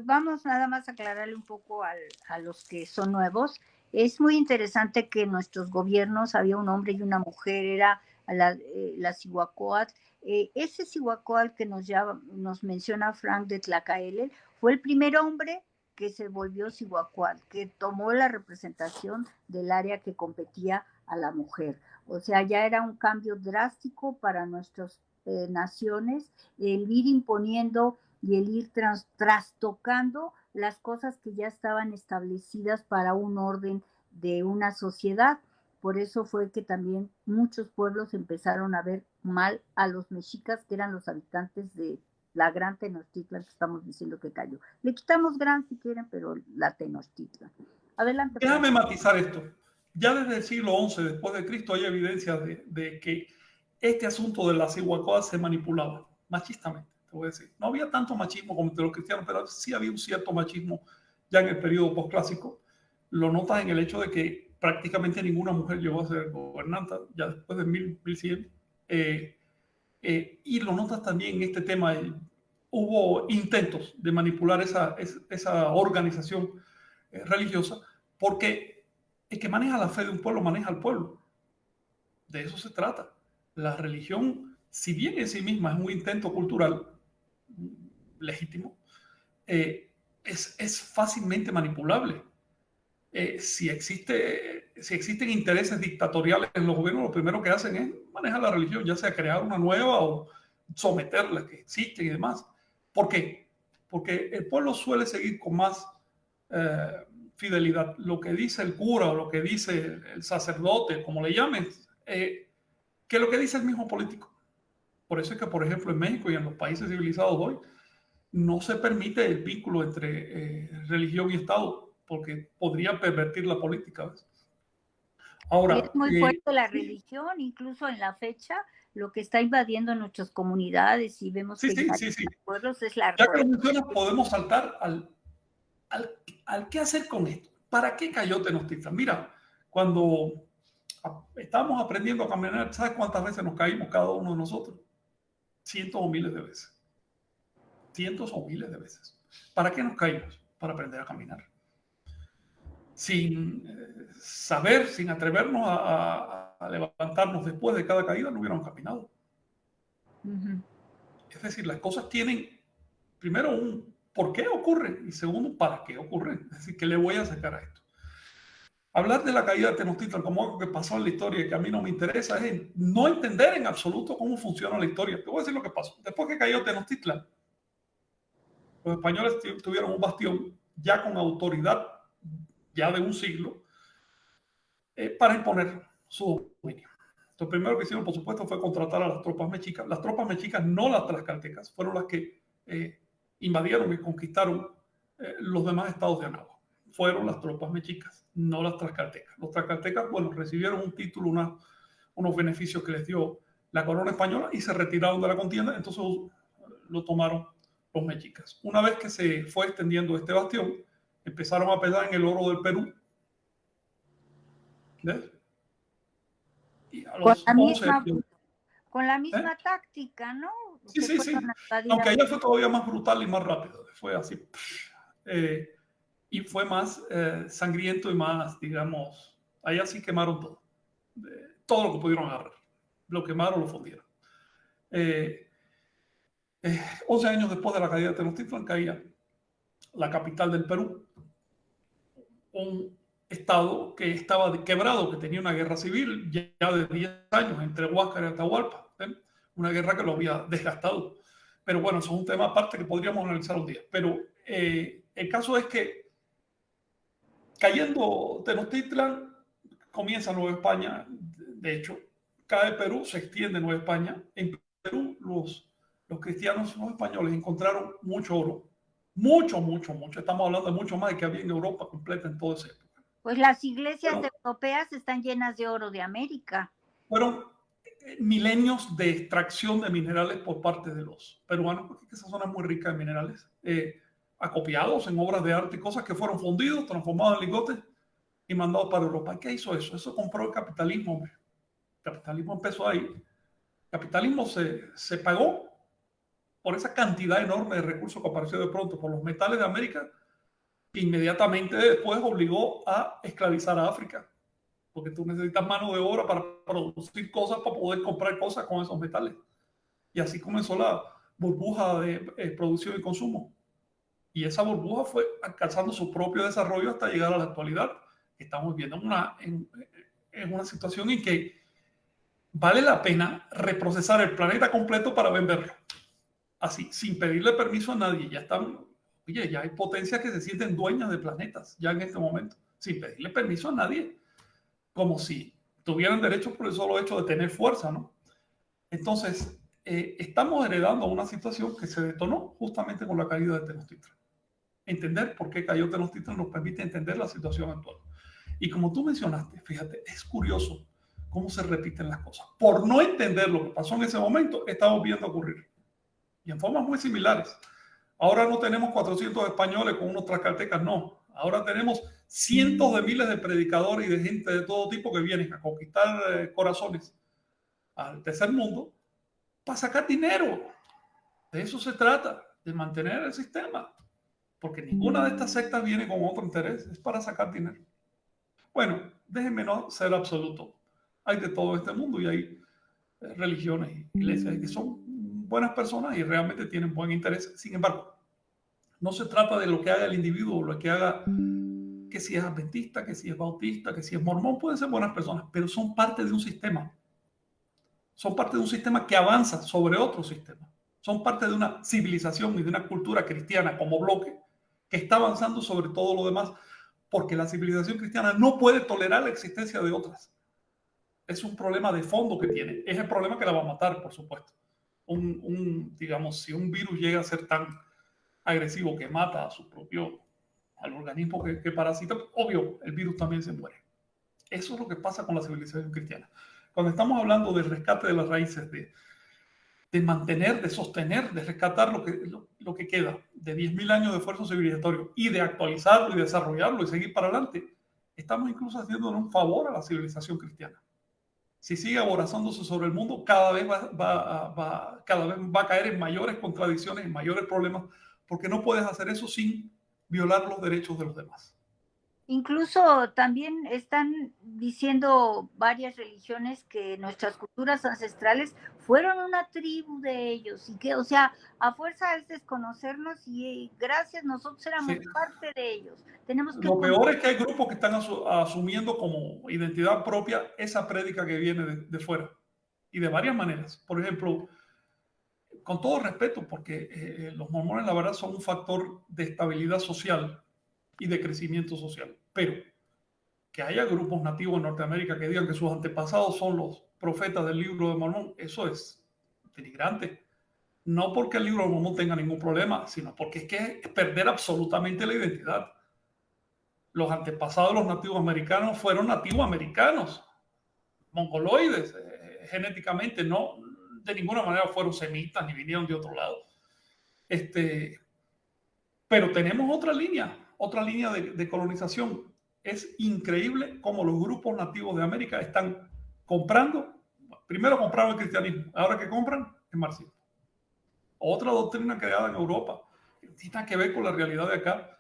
vamos nada más a aclararle un poco a los que son nuevos. Es muy interesante que en nuestros gobiernos había un hombre y una mujer, era la Cihuacóatl. Ese Cihuacóatl que nos menciona Frank de Tlacaelel fue el primer hombre que se volvió Cihuacóatl, que tomó la representación del área que competía a la mujer. O sea, ya era un cambio drástico para nuestras naciones, el ir imponiendo y el ir trastocando las cosas que ya estaban establecidas para un orden de una sociedad. Por eso fue que también muchos pueblos empezaron a ver mal a los mexicas, que eran los habitantes de la gran Tenochtitlan que estamos diciendo que cayó. Le quitamos gran si quieren, pero la Tenochtitlan. Adelante. Déjame matizar esto. Ya desde el siglo XI después de Cristo hay evidencia de que este asunto de la Cihuacóatl se manipulaba machistamente, te voy a decir. No había tanto machismo como entre los cristianos, pero sí había un cierto machismo ya en el periodo postclásico. Lo notas en el hecho de que prácticamente ninguna mujer llegó a ser gobernanta ya después de 1100. Y lo notas también en este tema. Hubo intentos de manipular esa organización religiosa, porque el que maneja la fe de un pueblo maneja al pueblo. De eso se trata. La religión, si bien en sí misma es un intento cultural legítimo, es fácilmente manipulable. Si existen intereses dictatoriales en los gobiernos, lo primero que hacen es manejar la religión, ya sea crear una nueva o someter las que existen y demás. ¿Por qué? Porque el pueblo suele seguir con más fidelidad lo que dice el cura o lo que dice el sacerdote, como le llamen, que lo que dice el mismo político. Por eso es que, por ejemplo, en México y en los países civilizados hoy, no se permite el vínculo entre religión y Estado, porque podría pervertir la política, ¿ves? Ahora, es muy fuerte la religión, incluso en la fecha, lo que está invadiendo nuestras comunidades y vemos que sí. pueblos es la Ya que lo mencionas, podemos saltar al qué hacer con esto. ¿Para qué cayó Tenochtitlan? Mira, cuando estábamos aprendiendo a caminar, ¿sabes cuántas veces nos caímos cada uno de nosotros? Cientos o miles de veces. Cientos o miles de veces. ¿Para qué nos caímos? Para aprender a caminar. Sin saber, sin atrevernos a levantarnos después de cada caída, no hubiéramos caminado. Es decir, las cosas tienen, primero, un por qué ocurren y segundo, para qué ocurren. Es decir, ¿qué le voy a sacar a esto? Hablar de la caída de Tenochtitlan como algo que pasó en la historia y que a mí no me interesa es no entender en absoluto cómo funciona la historia. Te voy a decir lo que pasó. Después que cayó Tenochtitlan, los españoles tuvieron un bastión ya con autoridad, ya de un siglo, para imponer su dominio. Lo primero que hicieron, por supuesto, fue contratar a las tropas mexicas. Las tropas mexicas, no las tlaxcaltecas, fueron las que invadieron y conquistaron los demás estados de Anáhuac. Fueron las tropas mexicas, no las tlaxcaltecas. Los tlaxcaltecas, bueno, recibieron un título, unos beneficios que les dio la corona española y se retiraron de la contienda, entonces lo tomaron los mexicas. Una vez que se fue extendiendo este bastión, empezaron a pelear en el oro del Perú. ¿Ves? Y a los con la misma táctica, ¿no? Sí. Aunque allá fue todavía más brutal y más rápido. Fue así. Y fue más sangriento y más, digamos, allá sí quemaron todo. Todo lo que pudieron agarrar. Lo quemaron, lo fundieron. 11 años después de la caída de Tenochtitlan caía la capital del Perú. Un estado que estaba quebrado, que tenía una guerra civil ya de 10 años entre Huáscar y Atahualpa. Una guerra que lo había desgastado. Pero bueno, eso es un tema aparte que podríamos analizar un día. Pero el caso es que cayendo Tenochtitlan, comienza Nueva España. De hecho, cae Perú, se extiende Nueva España. En Perú, los cristianos, los españoles, encontraron mucho oro. Mucho, mucho, mucho. Estamos hablando de mucho más de que había en Europa completa en toda esa época. Pues las iglesias europeas están llenas de oro de América. Fueron milenios de extracción de minerales por parte de los peruanos, porque esa zona es muy rica en minerales, acopiados en obras de arte, cosas que fueron fundidos, transformados en lingotes y mandados para Europa. ¿Qué hizo eso? Eso compró el capitalismo, hombre. El capitalismo empezó ahí. El capitalismo se pagó por esa cantidad enorme de recursos que apareció de pronto por los metales de América. Inmediatamente después obligó a esclavizar a África, porque tú necesitas mano de obra para producir cosas, para poder comprar cosas con esos metales. Y así comenzó la burbuja de producción y consumo. Y esa burbuja fue alcanzando su propio desarrollo hasta llegar a la actualidad. Estamos viviendo en una situación en que vale la pena reprocesar el planeta completo para venderlo. Así, sin pedirle permiso a nadie. Ya hay potencias que se sienten dueñas de planetas, ya en este momento, sin pedirle permiso a nadie. Como si tuvieran derecho por el solo hecho de tener fuerza, ¿no? Entonces, estamos heredando una situación que se detonó justamente con la caída de Tenochtitlan. Entender por qué cayó Tenochtitlan nos permite entender la situación actual. Y como tú mencionaste, fíjate, es curioso cómo se repiten las cosas. Por no entender lo que pasó en ese momento, estamos viendo ocurrir. Y en formas muy similares. Ahora no tenemos 400 españoles con unos tlaxcaltecas, no. Ahora tenemos cientos de miles de predicadores y de gente de todo tipo que vienen a conquistar corazones al tercer mundo para sacar dinero. De eso se trata, de mantener el sistema. Porque ninguna de estas sectas viene con otro interés, es para sacar dinero. Bueno, déjenme no ser absoluto. Hay de todo este mundo y hay religiones y iglesias que son buenas personas y realmente tienen buen interés. Sin embargo, no se trata de lo que haga el individuo, lo que haga, que si es adventista, que si es bautista, que si es mormón, pueden ser buenas personas, pero son parte de un sistema. Son parte de un sistema que avanza sobre otro sistema. Son parte de una civilización y de una cultura cristiana como bloque que está avanzando sobre todo lo demás, porque la civilización cristiana no puede tolerar la existencia de otras. Es un problema de fondo que tiene. Es el problema que la va a matar, por supuesto. Digamos, si un virus llega a ser tan agresivo que mata a su propio, al organismo que parasita, obvio, el virus también se muere. Eso es lo que pasa con la civilización cristiana. Cuando estamos hablando del rescate de las raíces, de mantener, de sostener, de rescatar lo que queda de 10.000 años de esfuerzo civilizatorio y de actualizarlo y desarrollarlo y seguir para adelante, estamos incluso haciéndole un favor a la civilización cristiana. Si sigue aborazándose sobre el mundo, cada vez va a caer en mayores contradicciones, en mayores problemas, porque no puedes hacer eso sin violar los derechos de los demás. Incluso también están diciendo varias religiones que nuestras culturas ancestrales fueron una tribu de ellos y que, o sea, a fuerza es desconocernos y gracias, nosotros éramos parte de ellos. Tenemos que... Lo peor es que hay grupos que están asumiendo como identidad propia esa prédica que viene de fuera y de varias maneras. Por ejemplo, con todo respeto, porque los mormones la verdad son un factor de estabilidad social y de crecimiento social, pero que haya grupos nativos en Norteamérica que digan que sus antepasados son los profetas del libro de Mormón, eso es denigrante. No porque el libro de Mormón tenga ningún problema, sino porque es que es perder absolutamente la identidad. Los antepasados de los nativos americanos fueron nativos americanos, mongoloides, genéticamente, no de ninguna manera fueron semitas ni vinieron de otro lado. Pero tenemos otra línea de colonización. Es increíble cómo los grupos nativos de América están comprando. Primero compraron el cristianismo, ahora que compran el marxismo. Otra doctrina creada en Europa, que tiene que ver con la realidad de acá,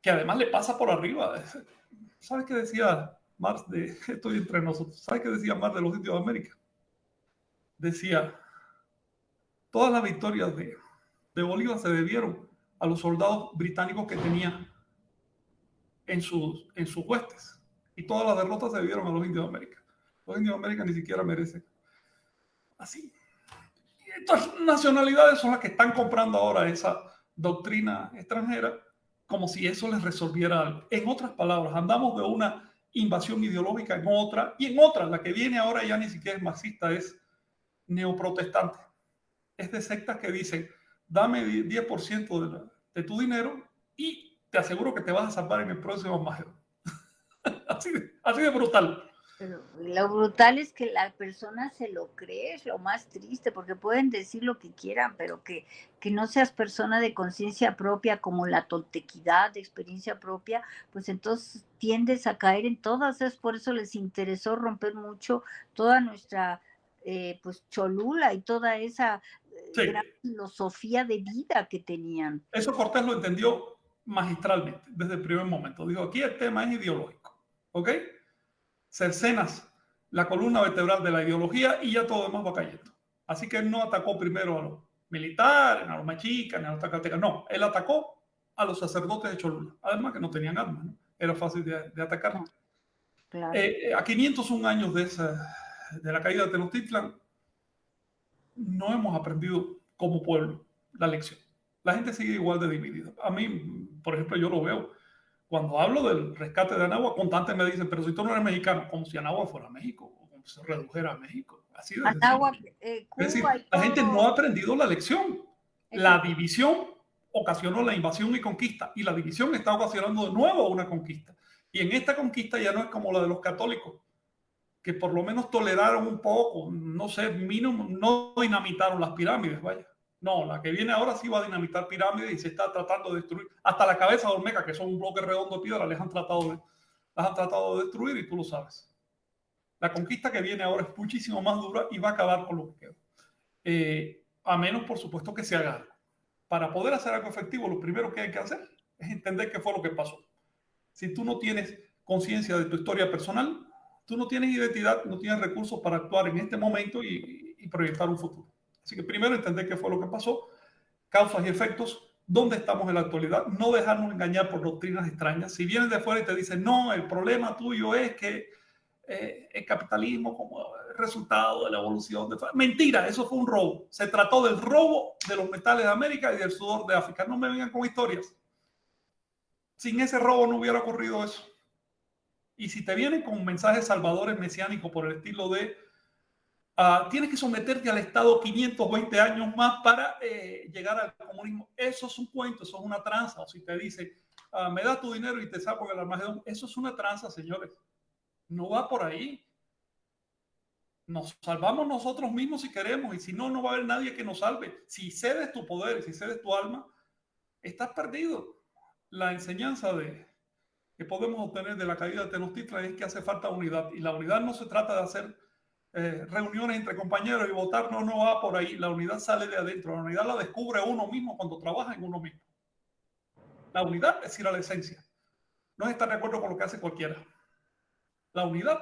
que además le pasa por arriba. ¿Sabes qué decía Marx estoy entre nosotros? ¿Sabes qué decía Marx de los indios de América? Decía, todas las victorias de Bolívar se debieron a los soldados británicos que tenía en sus huestes. Y todas las derrotas se debieron a los indios de América. Los indios de América ni siquiera merecen. Así. Estas nacionalidades son las que están comprando ahora esa doctrina extranjera como si eso les resolviera algo. En otras palabras, andamos de una invasión ideológica en otra, y en otra, la que viene ahora ya ni siquiera es marxista, es neoprotestante. Es de sectas que dicen, dame 10% de tu dinero y te aseguro que te vas a salvar en el próximo Magedón. así de brutal. Pero lo brutal es que la persona se lo cree, es lo más triste, porque pueden decir lo que quieran, pero que no seas persona de conciencia propia, como la toltequidad, de experiencia propia, pues entonces tiendes a caer en todas. Es por eso les interesó romper mucho toda nuestra pues Cholula y toda esa Sí. gran filosofía de vida que tenían. Eso Cortés lo entendió magistralmente desde el primer momento. Dijo, aquí el tema es ideológico, ¿ok? Cercenas la columna vertebral de la ideología y ya todo demás va cayendo. Así que él no atacó primero a los militares, a los mexicas, a los tacatecas. No, él atacó a los sacerdotes de Cholula. Además que no tenían armas, ¿no? Era fácil de atacar. Claro. A 501 años de la caída de Tenochtitlan, no hemos aprendido como pueblo la lección. La gente sigue igual de dividida. A mí, por ejemplo, yo lo veo. Cuando hablo del rescate de Anáhuac, constantes me dicen, pero si tú no eres mexicano, como si Anáhuac fuera México, o como si se redujera a México. Así de Anáhuac, Cuba, es decir, la gente no ha aprendido la lección. La división ocasionó la invasión y conquista, y la división está ocasionando de nuevo una conquista. Y en esta conquista ya no es como la de los católicos, que por lo menos toleraron un poco, no sé, mínimo, no dinamitaron las pirámides, vaya. No, la que viene ahora sí va a dinamitar pirámides y se está tratando de destruir. Hasta la cabeza de Olmeca, que son un bloque redondo de piedra, las han tratado de destruir y tú lo sabes. La conquista que viene ahora es muchísimo más dura y va a acabar con lo que queda. A menos, por supuesto, que se haga algo. Para poder hacer algo efectivo, lo primero que hay que hacer es entender qué fue lo que pasó. Si tú no tienes conciencia de tu historia personal, tú no tienes identidad, no tienes recursos para actuar en este momento y proyectar un futuro. Así que primero entender qué fue lo que pasó, causas y efectos, dónde estamos en la actualidad, no dejarnos engañar por doctrinas extrañas. Si vienen de fuera y te dicen, no, el problema tuyo es que el capitalismo como resultado de la evolución. Mentira, eso fue un robo. Se trató del robo de los metales de América y del sudor de África. No me vengan con historias. Sin ese robo no hubiera ocurrido eso. Y si te vienen con mensajes salvadores mesiánicos por el estilo de tienes que someterte al Estado 520 años más para llegar al comunismo, eso es un cuento, eso es una tranza. O si te dice, me das tu dinero y te saco del Armagedón, eso es una tranza, señores. No va por ahí. Nos salvamos nosotros mismos si queremos, y si no, no va a haber nadie que nos salve. Si cedes tu poder, si cedes tu alma, estás perdido. La enseñanza que podemos obtener de la caída de Tenochtitlan es que hace falta unidad, y la unidad no se trata de hacer reuniones entre compañeros y votar, no va por ahí. La unidad sale de adentro, la unidad la descubre uno mismo cuando trabaja en uno mismo. La unidad es ir a la esencia, no es estar de acuerdo con lo que hace cualquiera. La unidad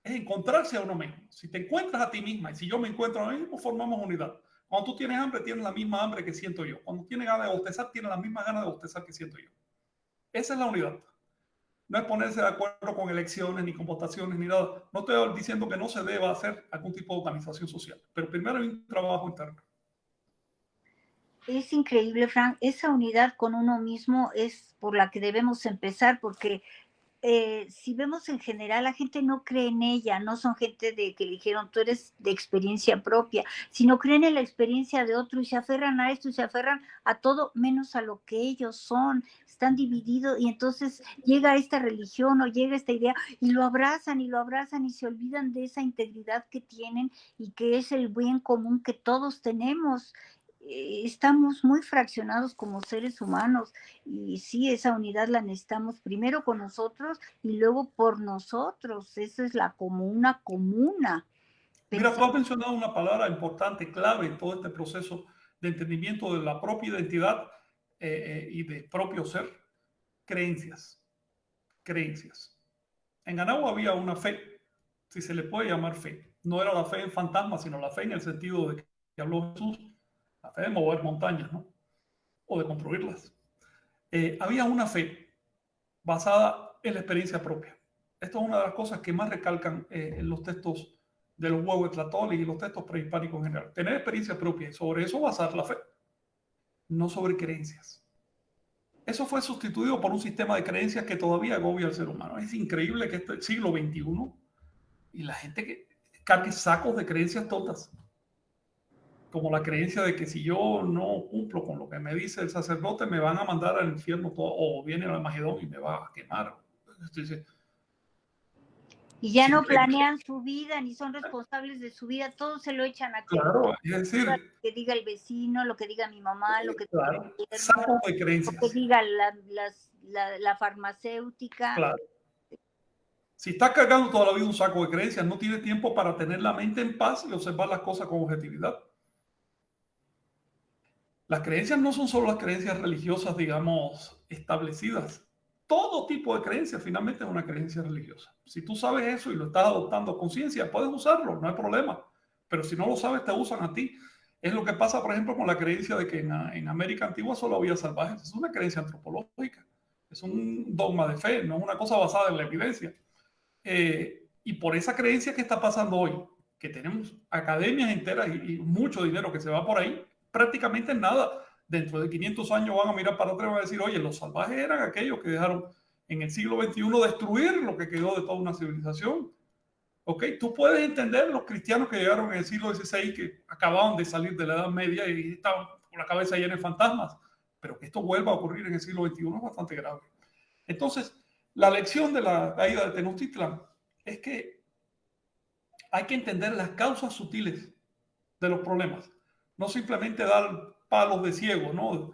es encontrarse a uno mismo. Si te encuentras a ti misma y si yo me encuentro a mí mismo, formamos unidad. Cuando tú tienes hambre, tienes la misma hambre que siento yo. Cuando tienes ganas de bostezar, tienes la misma ganas de bostezar que siento yo. Esa es la unidad. No es ponerse de acuerdo con elecciones, ni con votaciones, ni nada. No estoy diciendo que no se deba hacer algún tipo de organización social, pero primero hay un trabajo interno. Es increíble, Frank. Esa unidad con uno mismo es por la que debemos empezar, porque si vemos en general, la gente no cree en ella, no son gente de que le dijeron tú eres de experiencia propia, sino creen en la experiencia de otro y se aferran a esto y se aferran a todo menos a lo que ellos son. Están divididos y entonces llega esta religión o llega esta idea y lo abrazan y se olvidan de esa integridad que tienen y que es el bien común que todos tenemos. Estamos muy fraccionados como seres humanos y sí, esa unidad la necesitamos primero con nosotros y luego por nosotros. Esa es la comuna. Mira, tú has mencionado una palabra importante, clave en todo este proceso de entendimiento de la propia identidad y de propio ser: creencias. Creencias. En Ganao había una fe, si se le puede llamar fe. No era la fe en fantasmas, sino la fe en el sentido de que habló Jesús, la fe de mover montañas, ¿no? O de construirlas. Había una fe basada en la experiencia propia. Esto es una de las cosas que más recalcan en los textos de los huehuetlatoles y los textos prehispánicos en general. Tener experiencia propia y sobre eso basar la fe, no sobre creencias. Eso fue sustituido por un sistema de creencias que todavía agobia al ser humano. Es increíble que este siglo XXI y la gente que cargue sacos de creencias tontas, como la creencia de que si yo no cumplo con lo que me dice el sacerdote, me van a mandar al infierno todo, o viene el Armagedón y me va a quemar. Entonces, y ya no planean su vida, ni son responsables de su vida, todo se lo echan a claro, es decir, lo que diga el vecino, lo que diga mi mamá, lo que diga claro, sacos de creencias. lo que diga la farmacéutica. Claro. Si estás cargando toda la vida un saco de creencias, no tienes tiempo para tener la mente en paz y observar las cosas con objetividad. Las creencias no son solo las creencias religiosas, digamos, establecidas. Todo tipo de creencia finalmente es una creencia religiosa. Si tú sabes eso y lo estás adoptando a conciencia, puedes usarlo, no hay problema. Pero si no lo sabes, te usan a ti. Es lo que pasa, por ejemplo, con la creencia de que en América Antigua solo había salvajes. Es una creencia antropológica. Es un dogma de fe, no es una cosa basada en la evidencia. Y por esa creencia que está pasando hoy, que tenemos academias enteras y mucho dinero que se va por ahí, prácticamente nada. Dentro de 500 años van a mirar para atrás y van a decir, oye, los salvajes eran aquellos que dejaron en el siglo XXI destruir lo que quedó de toda una civilización. ¿Ok? Tú puedes entender los cristianos que llegaron en el siglo XVI, que acababan de salir de la Edad Media y estaban con la cabeza llena de fantasmas, pero que esto vuelva a ocurrir en el siglo XXI es bastante grave. Entonces, la lección de la caída de Tenochtitlan es que hay que entender las causas sutiles de los problemas, no simplemente dar palos de ciego, ¿no?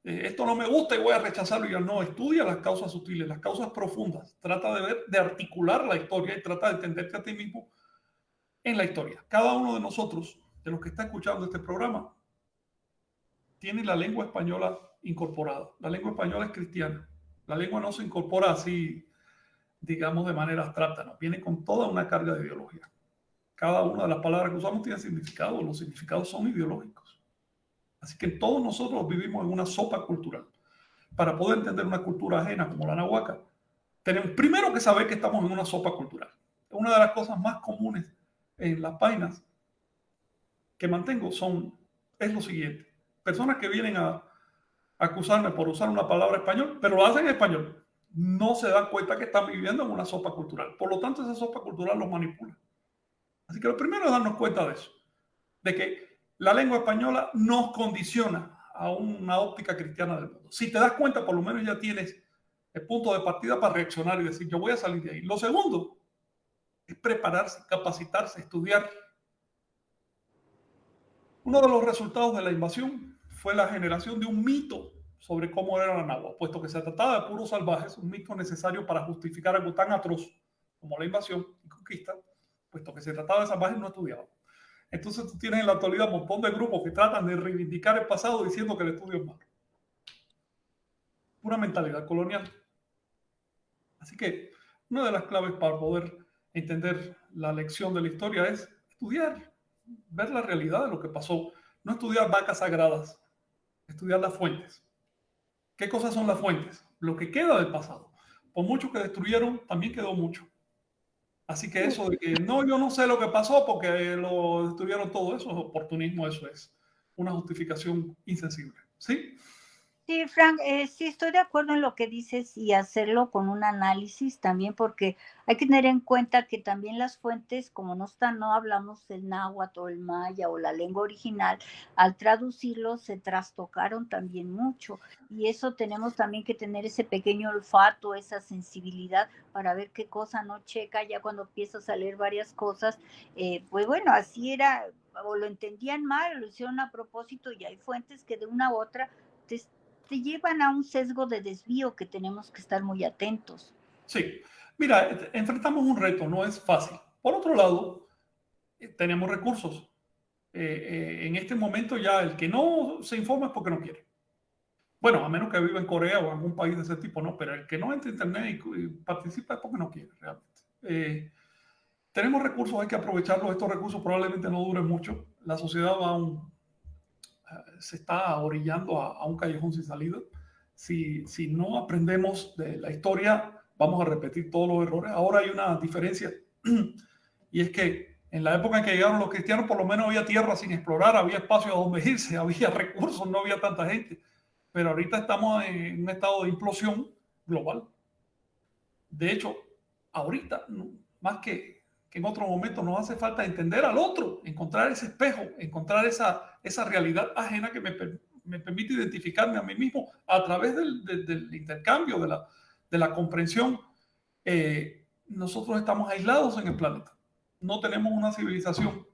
Esto no me gusta y voy a rechazarlo. Y no, estudia las causas sutiles, las causas profundas, trata de ver, de articular la historia y trata de entenderte a ti mismo en la historia. Cada uno de nosotros, de los que está escuchando este programa, tiene la lengua española incorporada. La lengua española es cristiana. La lengua no se incorpora así, digamos, de manera abstracta, ¿no? Viene con toda una carga de ideología. Cada una de las palabras que usamos tiene significado, los significados son ideológicos. Así que todos nosotros vivimos en una sopa cultural. Para poder entender una cultura ajena como la nahuaca, tenemos primero que saber que estamos en una sopa cultural. Una de las cosas más comunes en las páginas que mantengo es lo siguiente. Personas que vienen a acusarme por usar una palabra español, pero lo hacen en español. No se dan cuenta que están viviendo en una sopa cultural. Por lo tanto, esa sopa cultural los manipula. Así que lo primero es darnos cuenta de eso, de que la lengua española nos condiciona a una óptica cristiana del mundo. Si te das cuenta, por lo menos ya tienes el punto de partida para reaccionar y decir, yo voy a salir de ahí. Lo segundo es prepararse, capacitarse, estudiar. Uno de los resultados de la invasión fue la generación de un mito sobre cómo era la náhuatl, puesto que se trataba de puros salvajes, un mito necesario para justificar algo tan atroz como la invasión y conquista, puesto que se trataba de salvajes no estudiados. Entonces tú tienes en la actualidad un montón de grupos que tratan de reivindicar el pasado diciendo que el estudio es malo. Pura mentalidad colonial. Así que una de las claves para poder entender la lección de la historia es estudiar, ver la realidad de lo que pasó. No estudiar vacas sagradas, estudiar las fuentes. ¿Qué cosas son las fuentes? Lo que queda del pasado. Por mucho que destruyeron, también quedó mucho. Así que eso de que no, yo no sé lo que pasó porque lo destruyeron todo, eso es oportunismo, eso es una justificación insensible. ¿Sí? Sí, Frank, sí estoy de acuerdo en lo que dices y hacerlo con un análisis también, porque hay que tener en cuenta que también las fuentes, como no hablamos el náhuatl o el maya o la lengua original, al traducirlo se trastocaron también mucho y eso tenemos también que tener ese pequeño olfato, esa sensibilidad para ver qué cosa no checa ya cuando empiezas a leer varias cosas, pues bueno, así era, o lo entendían mal, o lo hicieron a propósito y hay fuentes que de una u otra te llevan a un sesgo de desvío que tenemos que estar muy atentos. Sí. Mira, enfrentamos un reto, no es fácil. Por otro lado, tenemos recursos. En este momento ya el que no se informa es porque no quiere. Bueno, a menos que viva en Corea o en algún país de ese tipo, no, pero el que no entra a internet y participa es porque no quiere realmente. Tenemos recursos, hay que aprovecharlos. Estos recursos probablemente no duren mucho. La sociedad se está orillando a un callejón sin salida. Si no aprendemos de la historia, vamos a repetir todos los errores. Ahora hay una diferencia y es que En la época en que llegaron los cristianos, por lo menos había tierra sin explorar, había espacio a donde irse, había recursos, no había tanta gente. Pero ahorita estamos en un estado de implosión global. De hecho, ahorita, más que en otro momento, nos hace falta entender al otro, encontrar ese espejo, encontrar esa realidad ajena que me permite identificarme a mí mismo a través del intercambio, de la comprensión. Nosotros estamos aislados en el planeta. No tenemos una civilización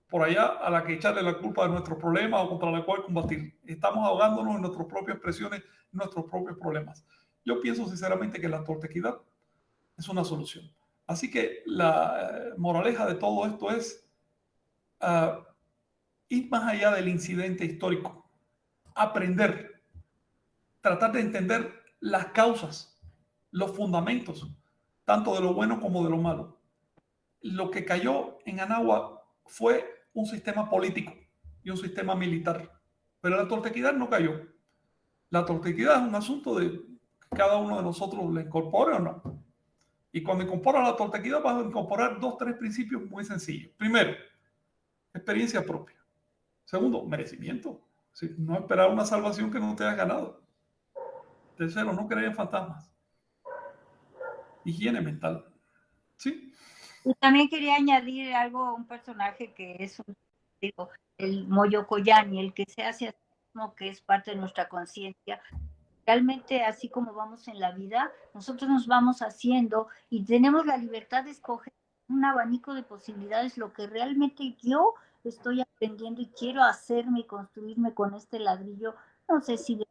por allá a la que echarle la culpa de nuestros problemas o contra la cual combatir. Estamos ahogándonos en nuestras propias presiones, en nuestros propios problemas. Yo pienso sinceramente que la toltequidad es una solución. Así que la moraleja de todo esto es ir más allá del incidente histórico, aprender, tratar de entender las causas, los fundamentos, tanto de lo bueno como de lo malo. Lo que cayó en Anáhuac fue un sistema político y un sistema militar, pero la toltequidad no cayó. La toltequidad es un asunto de que cada uno de nosotros le incorpore o no. Y cuando incorporas la toltequidad vas a incorporar 2, 3 principios muy sencillos. Primero, experiencia propia. Segundo, merecimiento. ¿Sí? No esperar una salvación que no te hayas ganado. Tercero, no creer en fantasmas. Higiene mental. ¿Sí? Y también quería añadir algo, un personaje que es digo, el Moyocoyani, el que se hace así mismo, que es parte de nuestra conciencia. Realmente, así como vamos en la vida, nosotros nos vamos haciendo y tenemos la libertad de escoger un abanico de posibilidades, lo que realmente yo estoy aprendiendo y quiero hacerme y construirme con este ladrillo, no sé si de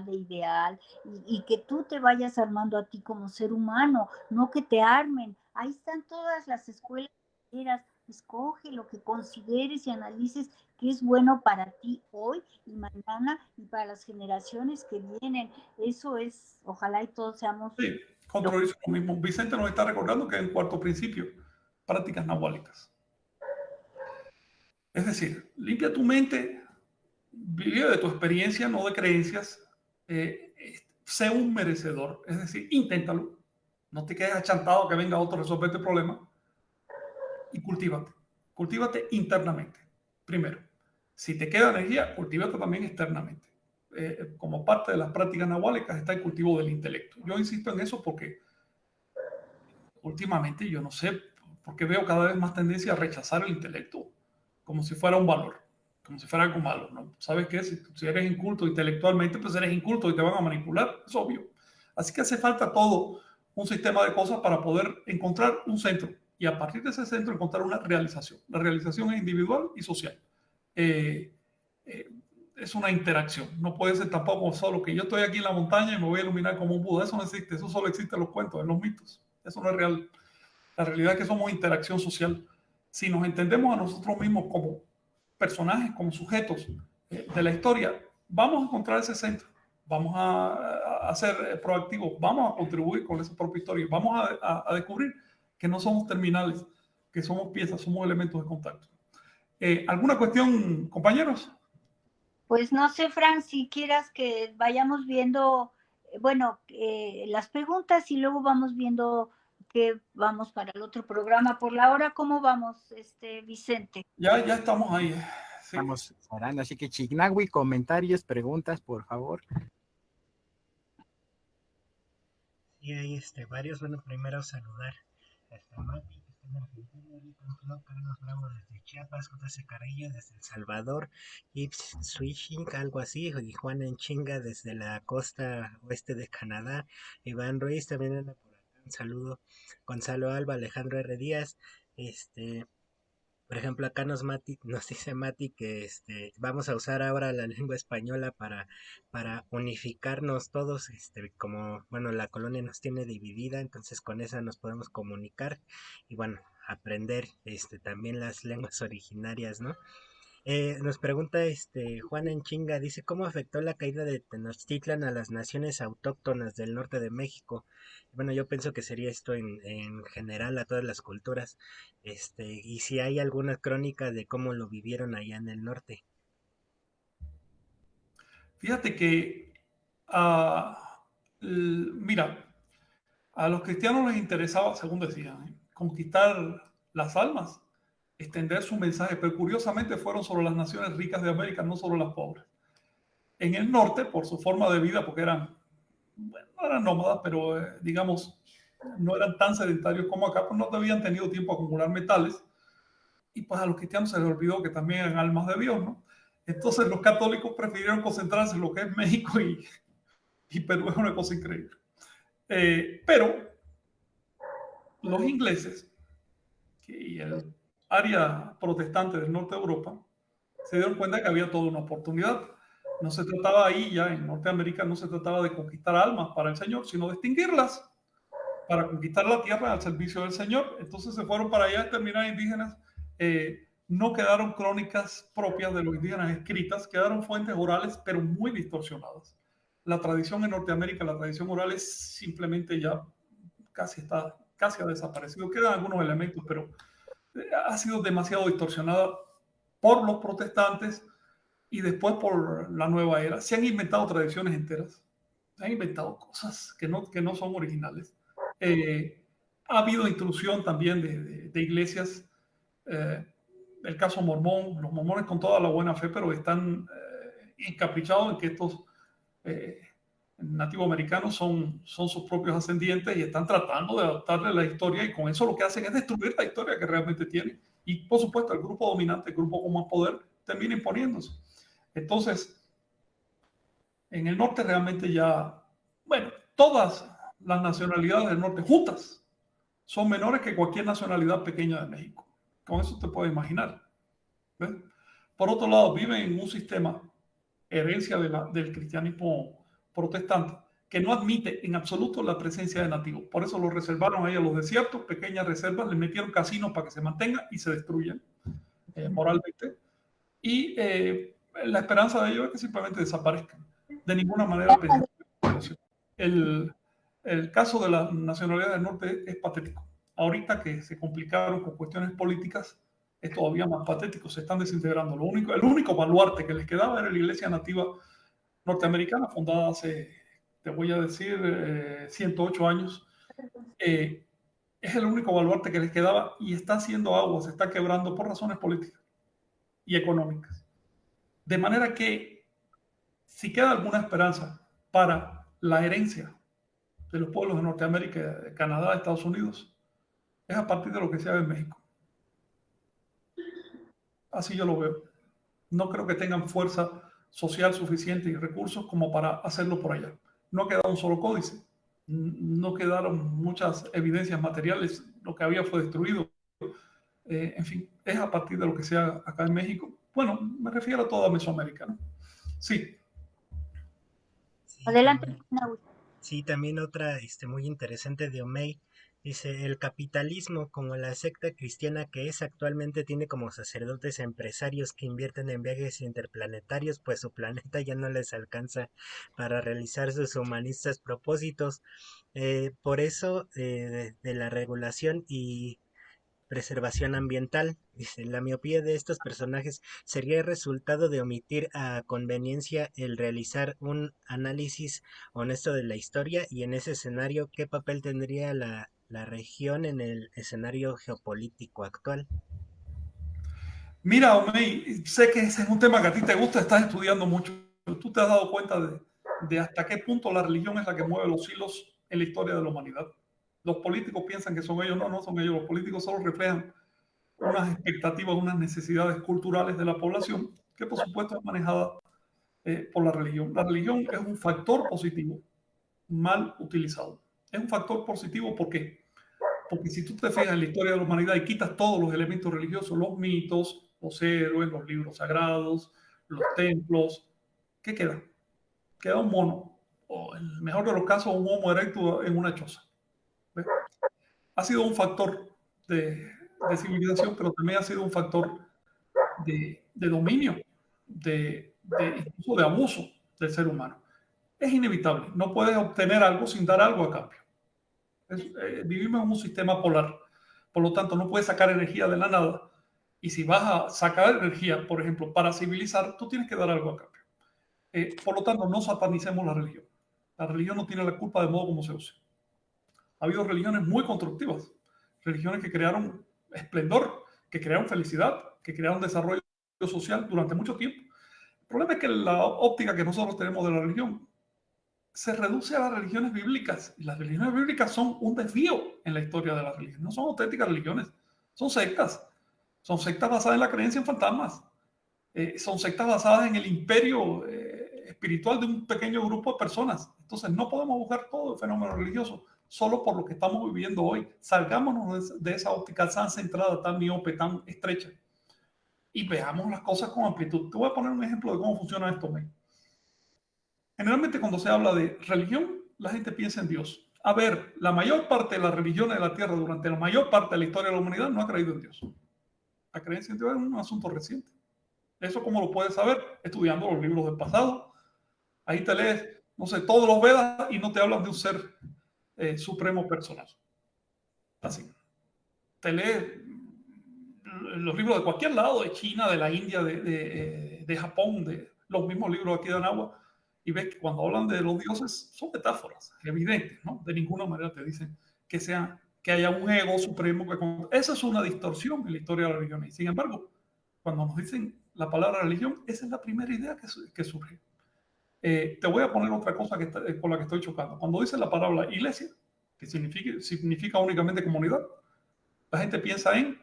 de ideal, y que tú te vayas armando a ti como ser humano, no que te armen. Ahí están todas las escuelas, escoge lo que consideres y analices que es bueno para ti hoy y mañana y para las generaciones que vienen. Eso es, ojalá y todos seamos... Sí, construirse lo mismo. Vicente nos está recordando que es el cuarto principio, prácticas nahuálicas. Es decir, limpia tu mente, vive de tu experiencia, no de creencias. Sé un merecedor, es decir, inténtalo. No te quedes achantado que venga otro a resolver este problema. Y cultívate. Cultívate internamente, primero. Si te queda energía, cultívate también externamente. Como parte de las prácticas nahuálicas está el cultivo del intelecto. Yo insisto en eso porque últimamente yo no sé por qué veo cada vez más tendencia a rechazar el intelecto como si fuera un valor, como si fuera algo malo, ¿no? ¿Sabes qué? Si eres inculto intelectualmente, pues eres inculto y te van a manipular, es obvio. Así que hace falta todo un sistema de cosas para poder encontrar un centro y a partir de ese centro encontrar una realización. La realización es individual y social. Es una interacción. No puede ser tampoco solo que yo estoy aquí en la montaña y me voy a iluminar como un Buda. Eso no existe. Eso solo existe en los cuentos, en los mitos. Eso no es real. La realidad es que somos interacción social. Si nos entendemos a nosotros mismos como personajes, como sujetos de la historia, vamos a encontrar ese centro. Vamos a ser proactivos. Vamos a contribuir con esa propia historia. Vamos a descubrir que no somos terminales, que somos piezas, somos elementos de contacto. ¿Alguna cuestión, compañeros? Pues no sé, Fran, si quieras que vayamos viendo, bueno, las preguntas y luego vamos viendo que vamos para el otro programa. Por la hora, ¿cómo vamos, Vicente? Ya estamos ahí. Sí. Estamos orando, así que Chignahui, comentarios, preguntas, por favor. Sí, hay varios. Bueno, primero saludar a Mati, que está en Argentina, Carlos Bravo desde Chiapas, J.C. Carrillo desde El Salvador, Ips Swishing, algo así, y Juan Enchinga desde la costa oeste de Canadá, Iván Ruiz también anda por acá, un saludo, Gonzalo Alba, Alejandro R. Díaz, por ejemplo, acá nos dice Mati que vamos a usar ahora la lengua española para unificarnos todos, como, bueno, la colonia nos tiene dividida, entonces con esa nos podemos comunicar y bueno, aprender también las lenguas originarias, ¿no? Nos pregunta Juan Enchinga, dice, ¿cómo afectó la caída de Tenochtitlan a las naciones autóctonas del norte de México? Bueno, yo pienso que sería esto en general a todas las culturas, y si hay alguna crónica de cómo lo vivieron allá en el norte. Fíjate que, mira, a los cristianos les interesaba, según decían, conquistar las almas extender su mensaje, pero curiosamente fueron sobre las naciones ricas de América, no sobre las pobres. En el norte, por su forma de vida, porque eran, bueno, no eran nómadas, pero digamos, no eran tan sedentarios como acá, pues no habían tenido tiempo a acumular metales, y pues a los cristianos se les olvidó que también eran almas de Dios, ¿no? Entonces los católicos prefirieron concentrarse en lo que es México y Perú. Es una cosa increíble. Pero los ingleses y el área protestante del norte de Europa se dieron cuenta que había toda una oportunidad. No se trataba ahí, ya en Norteamérica, no se trataba de conquistar almas para el Señor, sino de extinguirlas para conquistar la tierra al servicio del Señor. Entonces se fueron para allá a exterminar indígenas. No quedaron crónicas propias de los indígenas escritas, quedaron fuentes orales, pero muy distorsionadas. La tradición en Norteamérica, la tradición oral es simplemente ya casi ha desaparecido. Quedan algunos elementos, pero ha sido demasiado distorsionada por los protestantes y después por la nueva era. Se han inventado tradiciones enteras, se han inventado cosas que no son originales. Ha habido intrusión también de iglesias. El caso mormón, los mormones con toda la buena fe, pero están encaprichados en que estos nativos americanos son sus propios ascendientes y están tratando de adaptarle la historia, y con eso lo que hacen es destruir la historia que realmente tienen. Y por supuesto el grupo dominante, el grupo con más poder, termina imponiéndose. Entonces, en el norte realmente ya, bueno, todas las nacionalidades del norte juntas son menores que cualquier nacionalidad pequeña de México. Con eso te puedes imaginar. ¿Ves? Por otro lado, viven en un sistema, herencia del cristianismo protestante, que no admite en absoluto la presencia de nativos. Por eso lo reservaron ahí a los desiertos, pequeñas reservas, les metieron casinos para que se mantengan y se destruyan moralmente. Y la esperanza de ellos es que simplemente desaparezcan. De ninguna manera el caso de la nacionalidad del norte es patético. Ahorita que se complicaron con cuestiones políticas, es todavía más patético, se están desintegrando. El único baluarte que les quedaba era la iglesia nativa norteamericana, fundada hace, te voy a decir, 108 años. Es el único baluarte que les quedaba y está haciendo agua, se está quebrando por razones políticas y económicas. De manera que, si queda alguna esperanza para la herencia de los pueblos de Norteamérica, de Canadá, de Estados Unidos, es a partir de lo que se haga en México. Así yo lo veo. No creo que tengan fuerza social suficiente y recursos como para hacerlo por allá. No ha quedado un solo códice, no quedaron muchas evidencias materiales, lo que había fue destruido. En fin, es a partir de lo que sea acá en México. Bueno, me refiero a toda Mesoamérica, ¿no? Sí. Sí, Adelante. sí, también otra muy interesante de Omey. Dice, el capitalismo, como la secta cristiana que es actualmente, tiene como sacerdotes empresarios que invierten en viajes interplanetarios, pues su planeta ya no les alcanza para realizar sus humanistas propósitos. Por eso, de la regulación y preservación ambiental. Dice, la miopía de estos personajes sería el resultado de omitir a conveniencia el realizar un análisis honesto de la historia, y en ese escenario, ¿qué papel tendría la región en el escenario geopolítico actual? Mira, Omey, sé que ese es un tema que a ti te gusta, estás estudiando mucho. ¿Tú te has dado cuenta de hasta qué punto la religión es la que mueve los hilos en la historia de la humanidad? Los políticos piensan que son ellos, no son ellos. Los políticos solo reflejan unas expectativas, unas necesidades culturales de la población, que por supuesto es manejada por la religión. La religión es un factor positivo mal utilizado. Es un factor positivo, ¿por qué? Porque si tú te fijas en la historia de la humanidad y quitas todos los elementos religiosos, los mitos, los héroes, los libros sagrados, los templos, ¿qué queda? Queda un mono, o en el mejor de los casos, un homo erectus en una choza. ¿Ves? Ha sido un factor de civilización, pero también ha sido un factor de dominio, incluso de abuso del ser humano. Es inevitable, no puedes obtener algo sin dar algo a cambio. Vivimos en un sistema polar, por lo tanto no puedes sacar energía de la nada, y si vas a sacar energía, por ejemplo, para civilizar, tú tienes que dar algo a cambio. Por lo tanto, no satanicemos la religión. La religión no tiene la culpa del modo como se use. Ha habido religiones muy constructivas, religiones que crearon esplendor, que crearon felicidad, que crearon desarrollo social durante mucho tiempo. El problema es que la óptica que nosotros tenemos de la religión se reduce a las religiones bíblicas. Y las religiones bíblicas son un desvío en la historia de la religión. No son auténticas religiones, son sectas. Son sectas basadas en la creencia en fantasmas. Son sectas basadas en el imperio espiritual de un pequeño grupo de personas. Entonces no podemos buscar todo el fenómeno religioso solo por lo que estamos viviendo hoy. Salgámonos de esa óptica tan centrada, tan miope, tan estrecha, y veamos las cosas con amplitud. Te voy a poner un ejemplo de cómo funciona esto, May. Generalmente cuando se habla de religión, la gente piensa en Dios. A ver, la mayor parte de las religiones de la Tierra durante la mayor parte de la historia de la humanidad no ha creído en Dios. La creencia en Dios es un asunto reciente. Eso cómo lo puedes saber estudiando los libros del pasado. Ahí te lees, no sé, todos los Vedas y no te hablan de un ser supremo personal. Así. Te lees los libros de cualquier lado, de China, de la India, de Japón, de los mismos libros aquí de Anáhuac, y ves que cuando hablan de los dioses son metáforas evidentes, ¿no? De ninguna manera te dicen que haya un ego supremo. Esa es una distorsión en la historia de la religión. Y sin embargo, cuando nos dicen la palabra religión, esa es la primera idea que surge. Te voy a poner otra cosa con la que estoy chocando. Cuando dicen la palabra iglesia, que significa únicamente comunidad, la gente piensa en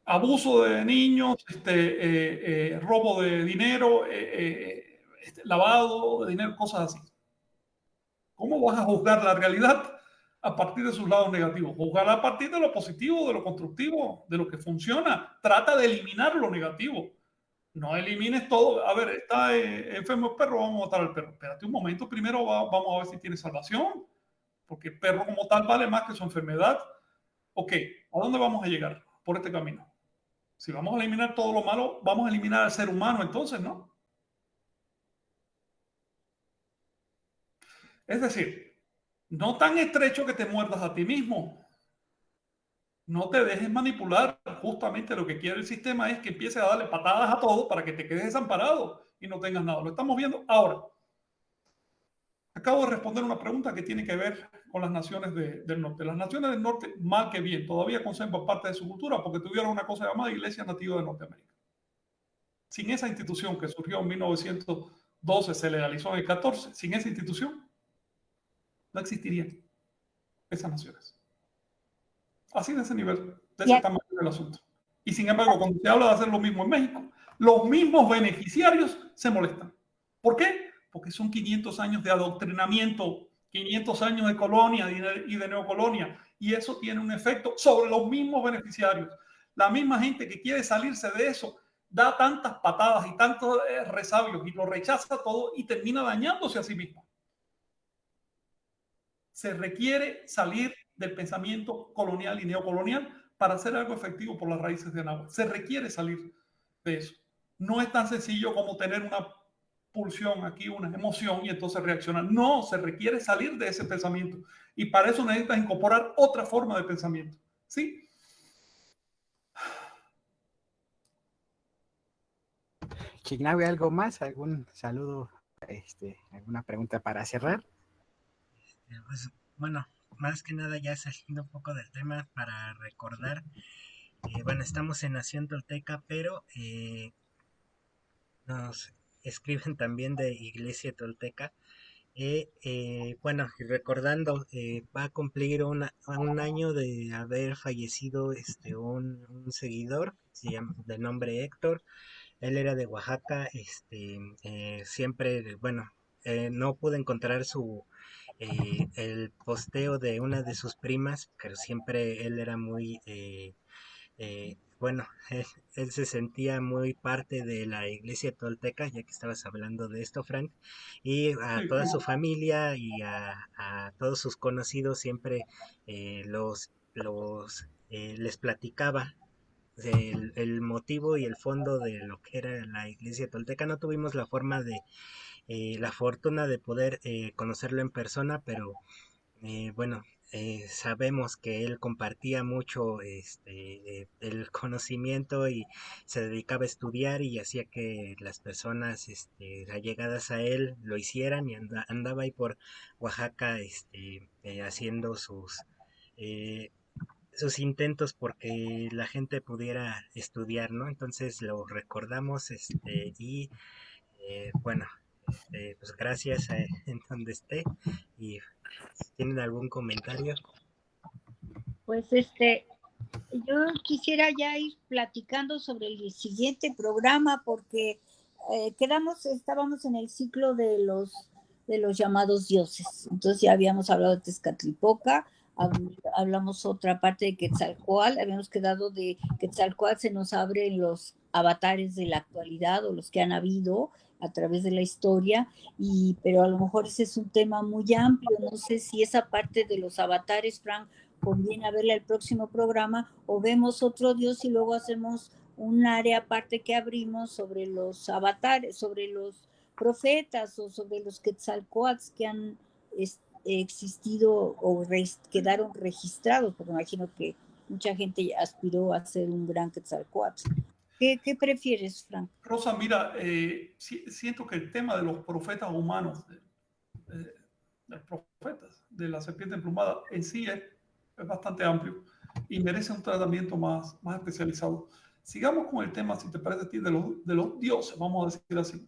abuso de niños, robo de dinero, lavado de dinero, cosas así. ¿Cómo vas a juzgar la realidad a partir de sus lados negativos? Juzgar a partir de lo positivo, de lo constructivo, de lo que funciona. Trata de eliminar lo negativo. No elimines todo. A ver, está enfermo el perro, vamos a matar al perro. Espérate un momento, primero vamos a ver si tiene salvación, porque el perro como tal vale más que su enfermedad. Ok, ¿a dónde vamos a llegar por este camino? Si vamos a eliminar todo lo malo, vamos a eliminar al ser humano entonces, ¿no? Es decir, no tan estrecho que te muerdas a ti mismo. No te dejes manipular. Justamente lo que quiere el sistema es que empieces a darle patadas a todo para que te quedes desamparado y no tengas nada. Lo estamos viendo ahora. Acabo de responder una pregunta que tiene que ver con las naciones del norte. Las naciones del norte, mal que bien, todavía conservan parte de su cultura porque tuvieron una cosa llamada Iglesia Nativa de Norteamérica. Sin esa institución que surgió en 1912, se legalizó en el 14, sin esa institución no existirían esas naciones. Así de ese nivel, de ese tamaño del asunto. Y sin embargo, cuando se habla de hacer lo mismo en México, los mismos beneficiarios se molestan. ¿Por qué? Porque son 500 años de adoctrinamiento, 500 años de colonia y de neocolonia, y eso tiene un efecto sobre los mismos beneficiarios. La misma gente que quiere salirse de eso da tantas patadas y tantos resabios y lo rechaza todo y termina dañándose a sí mismo. Se requiere salir del pensamiento colonial y neocolonial para hacer algo efectivo por las raíces de Anáhuac. Se requiere salir de eso. No es tan sencillo como tener una pulsión aquí, una emoción y entonces reaccionar. No, se requiere salir de ese pensamiento y para eso necesitas incorporar otra forma de pensamiento. ¿Sí? Chignaui, ¿algo más? ¿Algún saludo? ¿Alguna pregunta para cerrar? Pues, bueno, más que nada ya saliendo un poco del tema para recordar, bueno, estamos en Nación Tolteca, pero nos escriben también de Iglesia Tolteca. Bueno, y recordando, va a cumplir un año de haber fallecido un seguidor, de nombre Héctor. Él era de Oaxaca. Siempre, bueno, no pude encontrar el posteo de una de sus primas, pero siempre él era muy, bueno, él se sentía muy parte de la iglesia tolteca, ya que estabas hablando de esto, Frank, y a toda su familia y a todos sus conocidos siempre les platicaba el motivo y el fondo de lo que era la iglesia tolteca. No tuvimos la fortuna de poder conocerlo en persona, pero bueno, sabemos que él compartía mucho el conocimiento y se dedicaba a estudiar y hacía que las personas allegadas a él lo hicieran y andaba ahí por Oaxaca haciendo sus... eh, sus intentos porque la gente pudiera estudiar, ¿no? Entonces lo recordamos, y bueno, pues gracias en donde esté, y si tienen algún comentario. Pues yo quisiera ya ir platicando sobre el siguiente programa porque estábamos en el ciclo de los llamados dioses. Entonces ya habíamos hablado de Tezcatlipoca, hablamos otra parte de Quetzalcóatl, habíamos quedado de Quetzalcóatl se nos abren los avatares de la actualidad o los que han habido a través de la historia, pero a lo mejor ese es un tema muy amplio, no sé si esa parte de los avatares, Frank, conviene verla el próximo programa o vemos otro dios y luego hacemos un área aparte que abrimos sobre los avatares, sobre los profetas o sobre los quetzalcóatls que han existido o quedaron registrados, porque imagino que mucha gente aspiró a ser un gran quetzalcóatl. ¿Qué prefieres, Frank? Rosa, mira, siento que el tema de los profetas humanos, de los profetas, de la serpiente emplumada, en sí es bastante amplio y merece un tratamiento más especializado. Sigamos con el tema, si te parece a ti, de los dioses, vamos a decir así.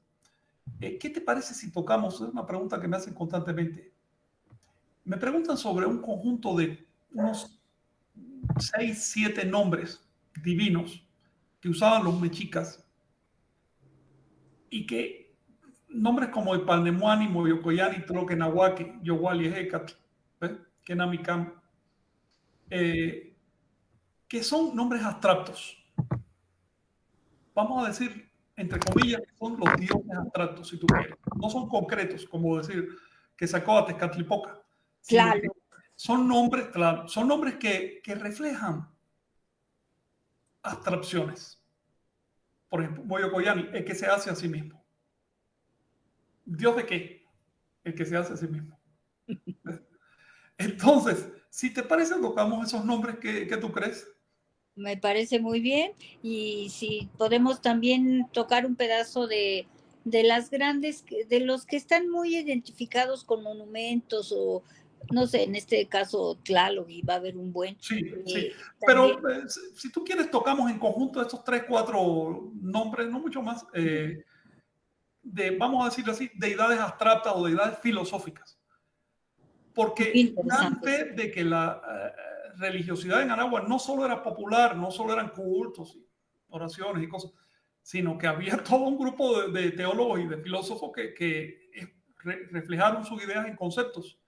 ¿Qué te parece si tocamos? Es una pregunta que me hacen constantemente. Me preguntan sobre un conjunto de unos 6, 7 nombres divinos que usaban los mexicas y que nombres como Ipanemuani, Moyocoyani, Tloquenahuaque, Yowali, Hecatl, Kenamicam, que son nombres abstractos. Vamos a decir, entre comillas, que son los dioses abstractos, si tú quieres. No son concretos, como decir que sacó a Tezcatlipoca, sino Claro. que son nombres, claro, son nombres que reflejan abstracciones. Por ejemplo, Moyocoyani, el que se hace a sí mismo. ¿Dios de qué? El que se hace a sí mismo. Entonces, si te parece, tocamos esos nombres que tú crees. Me parece muy bien. Y si podemos también tocar un pedazo de las grandes, de los que están muy identificados con monumentos o, no sé, en este caso Tlaloc, y va a haber un buen. Sí, sí. También, Pero si tú quieres, tocamos en conjunto estos 3, 4 nombres, no mucho más, vamos a decirlo así, deidades abstractas o deidades filosóficas. Porque dan fe de que la religiosidad en Aragua no solo era popular, no solo eran cultos y oraciones y cosas, sino que había todo un grupo de teólogos y de filósofos que reflejaron sus ideas en conceptos.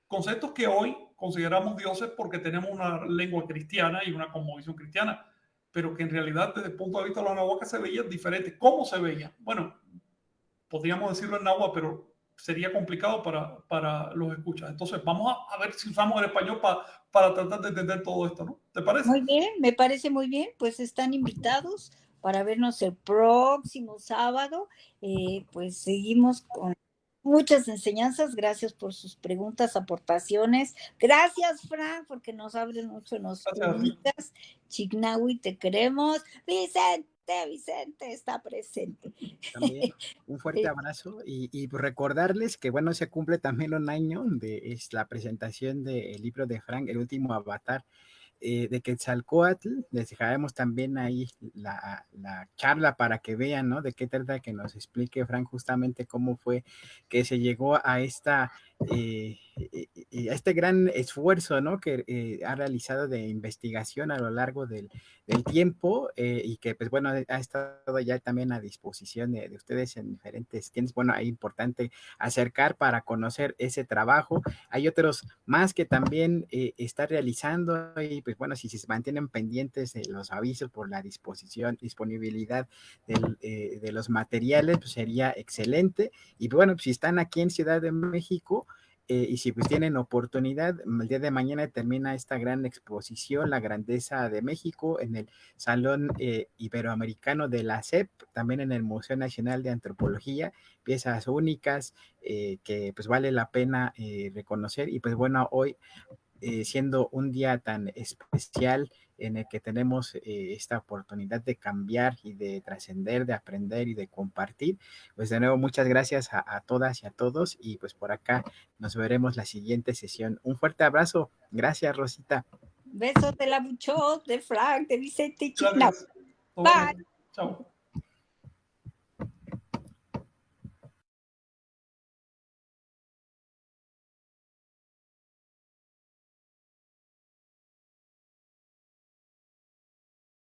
Conceptos que hoy consideramos dioses porque tenemos una lengua cristiana y una cosmovisión cristiana, pero que en realidad desde el punto de vista de los nahuacas se veían diferentes. ¿Cómo se veían? Bueno, podríamos decirlo en náhuatl, pero sería complicado para los escuchas. Entonces, vamos a ver si usamos el español para tratar de entender todo esto, ¿no? ¿Te parece? muy bien, me parece muy bien. Pues están invitados para vernos el próximo sábado. Pues seguimos con muchas enseñanzas. Gracias por sus preguntas, aportaciones. Gracias, Frank, porque nos abren mucho, nos ubicas. Chignahui, te queremos. Vicente está presente. También un fuerte abrazo y recordarles que, bueno, se cumple también un año de la presentación del libro de Frank, El último avatar, de Quetzalcóatl. Les dejaremos también ahí la charla para que vean, ¿no? De qué trata, que nos explique Frank justamente cómo fue que se llegó a este gran esfuerzo, ¿no? Que ha realizado de investigación a lo largo del tiempo, y que, pues bueno, ha estado ya también a disposición de ustedes en diferentes tiendas. Bueno, es importante acercar para conocer ese trabajo. Hay otros más que también está realizando, y pues bueno, si se mantienen pendientes de los avisos por la disponibilidad de los materiales, pues sería excelente. Y bueno, pues si están aquí en Ciudad de México, y si pues tienen oportunidad, el día de mañana termina esta gran exposición, La Grandeza de México, en el Salón Iberoamericano de la SEP, también en el Museo Nacional de Antropología, piezas únicas que pues vale la pena reconocer. Y pues bueno, hoy siendo un día tan especial en el que tenemos esta oportunidad de cambiar y de trascender, de aprender y de compartir, pues de nuevo muchas gracias a todas y a todos, y pues por acá nos veremos la siguiente sesión. Un fuerte abrazo. Gracias, Rosita. Besos de la Buchot, de Frank, de Vicente y China. Gracias. Bye. Chao.